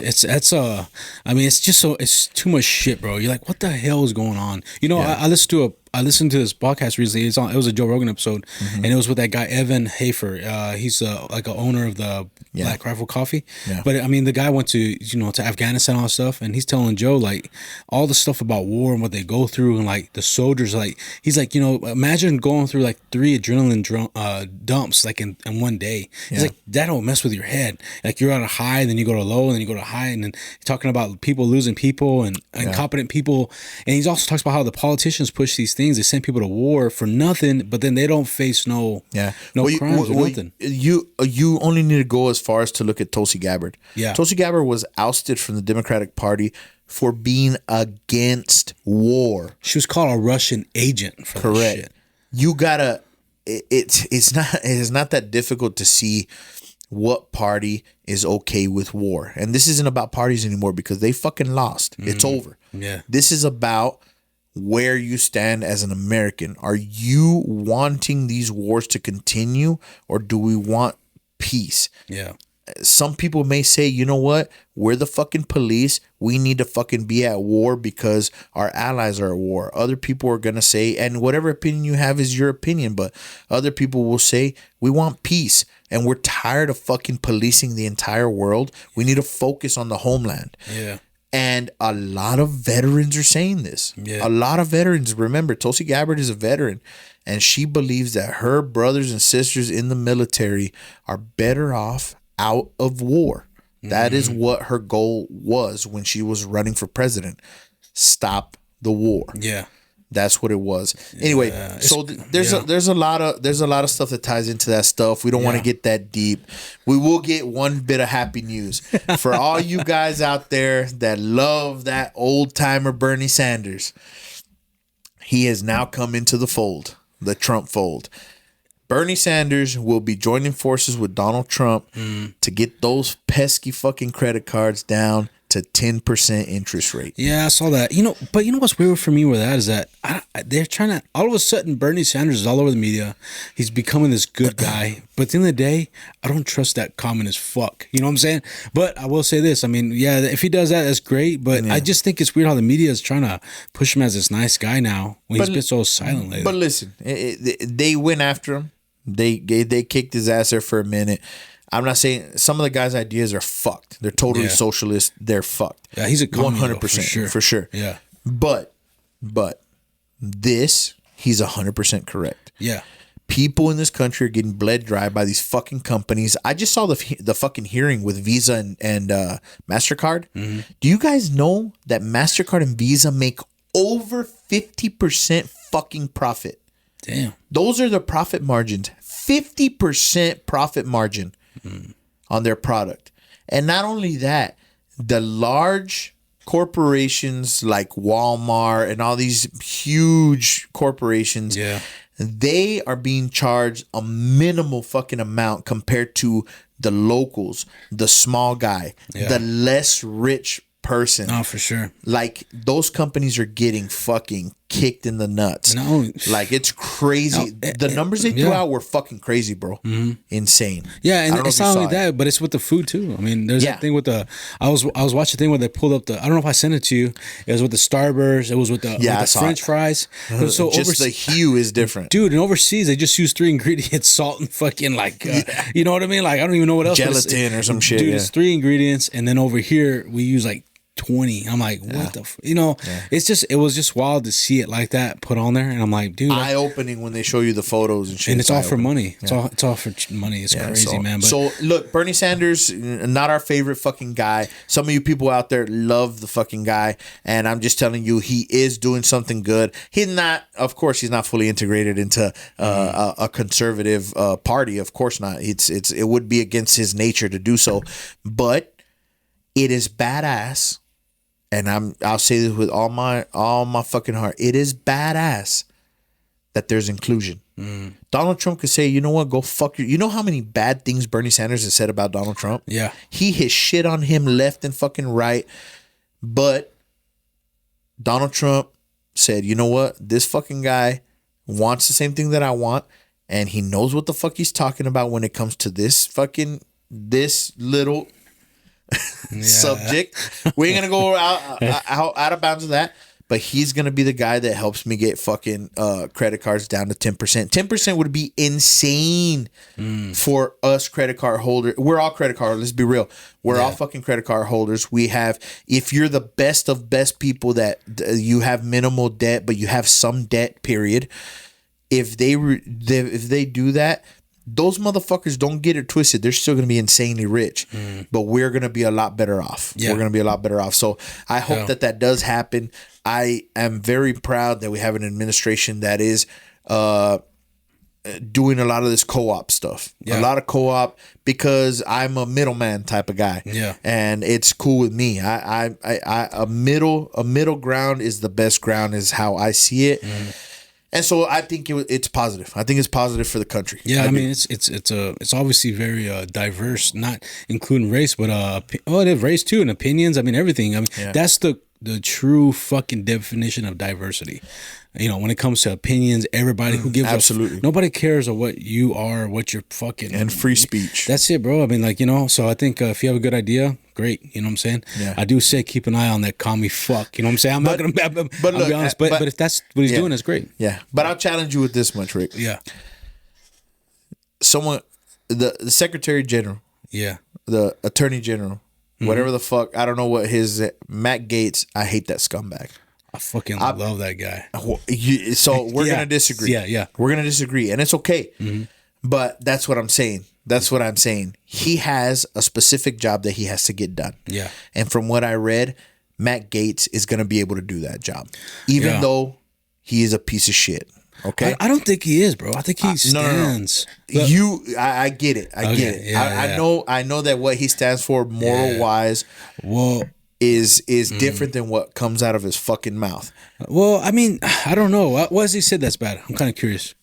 just so, it's too much shit, bro. You're like, what the hell is going on? You know, I listened to this podcast recently. It was a Joe Rogan episode, and it was with that guy Evan Hafer. He's like a owner of the Black Rifle Coffee. Yeah. But I mean, the guy went to to Afghanistan and all that stuff, and he's telling Joe like all the stuff about war and what they go through, and like the soldiers. Like he's like, imagine going through like 3 adrenaline dumps like in one day. He's like, that'll mess with your head. Like you're on a high, then you go to low, and then you go to high, and then talking about people losing people and incompetent people. And he also talks about how the politicians push these things. They send people to war for nothing, but then they don't face no crimes or nothing. You only need to go as far as to look at Tulsi Gabbard. Yeah. Tulsi Gabbard was ousted from the Democratic Party for being against war. She was called a Russian agent for that shit. You gotta. It's not that difficult to see what party is okay with war, and this isn't about parties anymore because they fucking lost. It's over. Yeah. This is about where you stand as an American. Are you wanting these wars to continue, or do we want peace? Yeah. Some people may say, you know what? We're the fucking police. We need to fucking be at war because our allies are at war. Other people are going to say, and whatever opinion you have is your opinion, but other people will say, we want peace and we're tired of fucking policing the entire world. We need to focus on the homeland. Yeah. And a lot of veterans are saying this. Yeah. A lot of veterans. Remember, Tulsi Gabbard is a veteran, and she believes that her brothers and sisters in the military are better off out of war. That is what her goal was when she was running for president. Stop the war. Yeah. That's what it was. Anyway, so there's a lot of stuff that ties into that stuff. We don't want to get that deep. We will get one bit of happy news for all you guys out there that love that old timer Bernie Sanders. He has now come into the fold, the Trump fold. Bernie Sanders will be joining forces with Donald Trump to get those pesky fucking credit cards down to 10% interest rate. Yeah, I saw that. But you know what's weird for me with that is that they're trying to, all of a sudden Bernie Sanders is all over the media. He's becoming this good guy. But at the end of the day, I don't trust that communist fuck. You know what I'm saying? But I will say this. I mean, yeah, if he does that, that's great. But I just think it's weird how the media is trying to push him as this nice guy now when he's been so silent lately. But listen, they went after him. They kicked his ass there for a minute. I'm not saying some of the guys' ideas are fucked. They're totally socialist. They're fucked. Yeah, he's a communist 100% for sure. Yeah, but this he's 100% correct. Yeah, people in this country are getting bled dry by these fucking companies. I just saw the fucking hearing with Visa and MasterCard. Mm-hmm. Do you guys know that MasterCard and Visa make over 50% fucking profit? Damn. Those are the profit margins. 50% profit margin on their product. And not only that, the large corporations like Walmart and all these huge corporations, they are being charged a minimal fucking amount compared to the locals, the small guy, the less rich person. Oh, for sure. Like, those companies are getting fucking kicked in the nuts. No, like, it's crazy. The numbers they threw out were fucking crazy, bro. Insane. Yeah, and it's not only that, but it's with the food too. I mean, there's that thing with the. I was watching a thing where they pulled up the. I don't know if I sent it to you. It was with the Starburst. It was with the French fries. So just the hue is different, dude. And overseas, they just use 3 ingredients: salt and fucking you know what I mean? Like, I don't even know what else. Gelatin or some shit. Dude, it's 3 ingredients, and then over here we use like 20. I'm like, what the it's just, it was just wild to see it like that put on there, and I'm like, dude, eye opening when they show you the photos and shit. And it's all for money. It's all for money. It's crazy, man. But so look, Bernie Sanders, not our favorite fucking guy. Some of you people out there love the fucking guy, and I'm just telling you, he is doing something good. He's not, of course, he's not fully integrated into a conservative party. Of course not. It would be against his nature to do so, but it is badass. And I'll say this with all my fucking heart. It is badass that there's inclusion. Donald Trump could say, you know what, go fuck you. You know how many bad things Bernie Sanders has said about Donald Trump? Yeah. He has shit on him left and fucking right. But Donald Trump said, you know what, this fucking guy wants the same thing that I want. And he knows what the fuck he's talking about when it comes to this little subject. We ain't gonna go out of bounds of that, but he's gonna be the guy that helps me get fucking credit cards down to 10%. 10% would be insane for us credit card holders. We're all credit card. Let's be real. We're all fucking credit card holders. We have, if you're the best of best people that you have minimal debt, but you have some debt. Period. If they do that. Those motherfuckers, don't get it twisted. They're still going to be insanely rich, but we're going to be a lot better off. Yeah. We're going to be a lot better off. So I hope that does happen. I am very proud that we have an administration that is doing a lot of this co-op stuff. A lot of co-op, because I'm a middleman type of guy. Yeah. And it's cool with me. A middle ground is the best ground, is how I see it. And so I think it's positive. I think it's positive for the country. Yeah, I mean, it's obviously very diverse, not including race, but it is race too, and opinions. I mean, everything. I mean, that's the true fucking definition of diversity. You know, when it comes to opinions, everybody who gives absolutely nobody cares of what you are, what you're fucking, and free speech. That's it, bro. I mean, like, so I think if you have a good idea, great. You know what I'm saying? Yeah. I do say keep an eye on that commie fuck. You know what I'm saying? I'm not gonna. I'll be honest, but if that's what he's doing, that's great. Yeah, but I'll challenge you with this much, Rick. Yeah. Someone, the Secretary General. Yeah. The Attorney General. Whatever the fuck, I don't know what his Matt Gaetz. I hate that scumbag. I fucking love that guy. So we're gonna disagree. Yeah. We're gonna disagree, and it's okay. But that's what I'm saying. He has a specific job that he has to get done. Yeah. And from what I read, Matt Gaetz is gonna be able to do that job, even though he is a piece of shit. Okay. I don't think he is, bro. I think he stands. No. I get it. I get it. Yeah, I know that what he stands for, moral wise, is different than what comes out of his fucking mouth. Well, I mean, I don't know. What has he said that's bad? I'm kind of curious.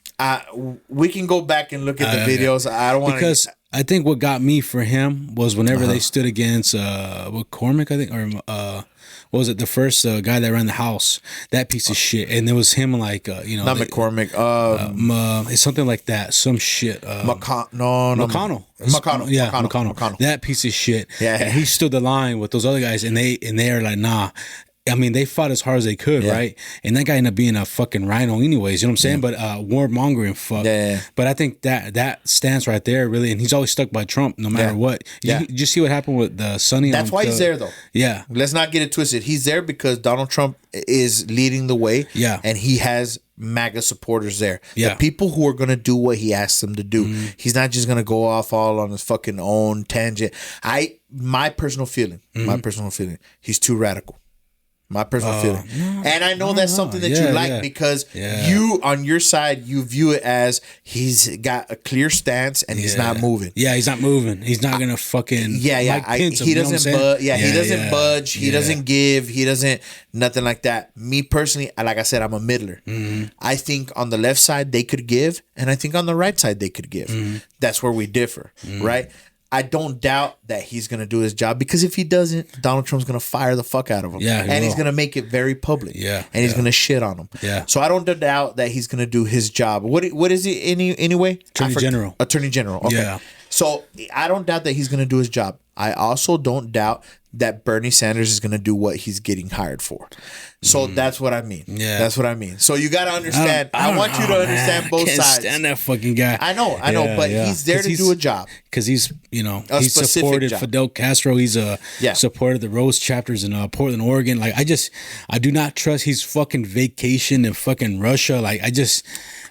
We can go back and look at the videos. I don't want to, because I think what got me for him was whenever they stood against Cormac, I think, or what was it, the first guy that ran the House, that piece of shit, and there was him like not McCormick, it's something like that, some shit. McConnell. That piece of shit. Yeah, and he stood the line with those other guys, and they're like, nah. I mean, they fought as hard as they could, right? And that guy ended up being a fucking rhino anyways, you know what I'm saying? But warmongering fuck. Yeah. But I think that stance right there, really, and he's always stuck by Trump no matter what. You see what happened with the Sonny? That's why he's there, though. Yeah. Let's not get it twisted. He's there because Donald Trump is leading the way. Yeah. And he has MAGA supporters there. Yeah. The people who are going to do what he asks them to do. He's not just going to go off all on his fucking own tangent. My personal feeling, he's too radical. My personal feeling. And I know that's something that you like because you, on your side, you view it as he's got a clear stance and he's not moving. Yeah, he's not moving. He's not going to fucking... He doesn't budge. He doesn't budge. He doesn't give. He doesn't... Nothing like that. Me personally, like I said, I'm a middler. Mm-hmm. I think on the left side, they could give. And I think on the right side, they could give. Mm-hmm. That's where we differ, right? I don't doubt that he's going to do his job because if he doesn't, Donald Trump's going to fire the fuck out of him. Yeah, and he's going to make it very public. Yeah. And he's going to shit on him. Yeah. So I don't doubt that he's going to do his job. What is he anyway? Attorney General. Attorney General. Okay. Yeah. So I don't doubt that he's going to do his job. I also don't doubt that Bernie Sanders is going to do what he's getting hired for. So that's what I mean. Yeah. That's what I mean. So you got to understand. I want you to understand both sides. I can't stand that fucking guy. I know. But he's there to do a job. Because he's supported Fidel Castro. He's supported the Rose chapters in Portland, Oregon. Like, I do not trust his fucking vacation in fucking Russia. Like,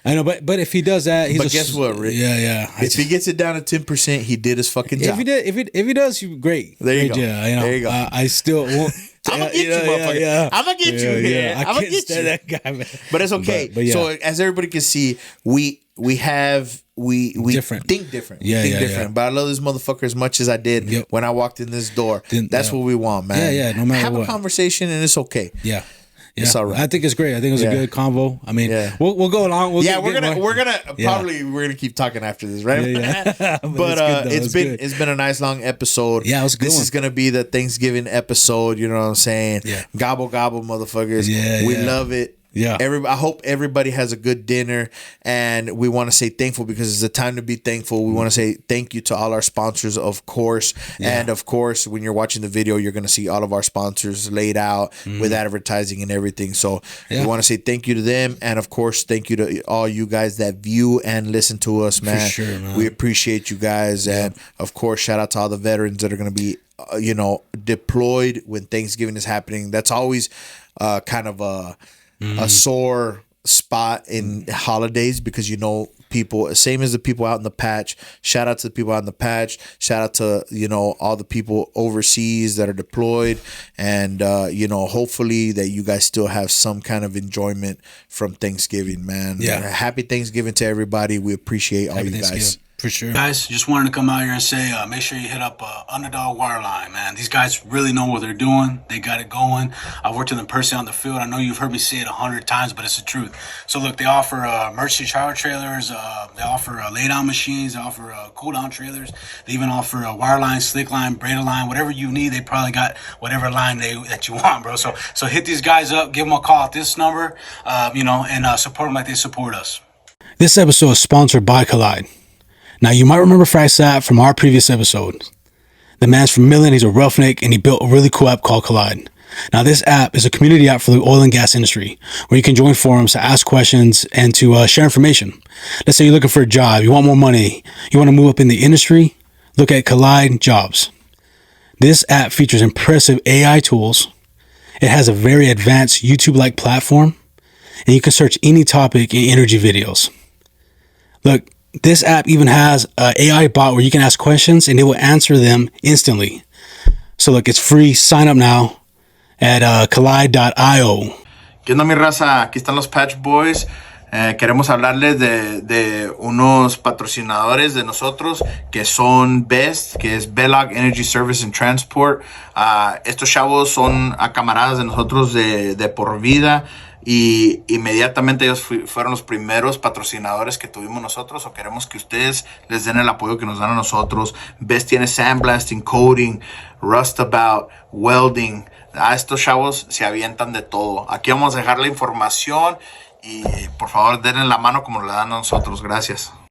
I know, but if he does that, but guess what, Rick? Yeah. If he gets it down to 10%, he did his fucking job. If he does, great. There you go. There you go. I still won't. I'm gonna get you, motherfucker. Yeah. I'm gonna get you. Yeah. I'm gonna get you. That guy, man. But it's okay. But so as everybody can see, we different. Think different. Yeah. But I love this motherfucker as much as I did when I walked in this door. That's what we want, man. Yeah. No matter what. Have a conversation and it's okay. Yeah. It's all right. I think it's great. I think it was a good convo. I mean, we'll go along. We're gonna keep talking after this, right? Yeah. But it's been a nice long episode. Yeah, it was a good This one. is gonna be the Thanksgiving episode. You know what I'm saying? Yeah. Gobble gobble, motherfuckers. Yeah. We love it. Yeah. I hope everybody has a good dinner, and we want to say thankful because it's a time to be thankful. We want to say thank you to all our sponsors, of course. Yeah. And of course, when you're watching the video, you're going to see all of our sponsors laid out with advertising and everything. So we want to say thank you to them. And of course, thank you to all you guys that view and listen to us, man. For sure, man. We appreciate you guys. Yeah. And of course, shout out to all the veterans that are going to be, deployed when Thanksgiving is happening. That's always kind of a sore spot in holidays because people, same as the people out in the patch. Shout out to the people out in the patch. Shout out to all the people overseas that are deployed, and hopefully that you guys still have some kind of enjoyment from Thanksgiving, man. Yeah. Happy Thanksgiving to everybody. We appreciate all you guys. For sure. Guys, just wanted to come out here and say, make sure you hit up Underdog Wireline, man. These guys really know what they're doing. They got it going. I've worked with them personally on the field. I know you've heard me say it 100 times, but it's the truth. So look, they offer emergency shower trailers. They offer lay-down machines. They offer cool-down trailers. They even offer wireline, slick line, braided line, whatever you need. They probably got whatever line that you want, bro. So hit these guys up. Give them a call at this number, and support them like they support us. This episode is sponsored by Collide. Now, you might remember Fraxat from our previous episode. The man's from Midland, he's a roughneck, and he built a really cool app called Collide. Now, this app is a community app for the oil and gas industry, where you can join forums to ask questions and to share information. Let's say you're looking for a job, you want more money, you want to move up in the industry, look at Collide Jobs. This app features impressive AI tools. It has a very advanced YouTube-like platform, and you can search any topic in energy videos. Look, this app even has an AI bot where you can ask questions and it will answer them instantly. So look, it's free. Sign up now at collide.io. ¿Qué onda, mi raza? Aquí están los Patch Boys. Queremos hablarles de unos patrocinadores de nosotros que son Best, que es Belloc Energy Service and Transport. Estos chavos son camaradas de nosotros de por vida. Y inmediatamente ellos fueron los primeros patrocinadores que tuvimos nosotros, o queremos que ustedes les den el apoyo que nos dan a nosotros. Best tiene sandblasting, coating, rustabout, welding. Estos chavos se avientan de todo. Aquí vamos a dejar la información y por favor denle la mano como la dan a nosotros. Gracias.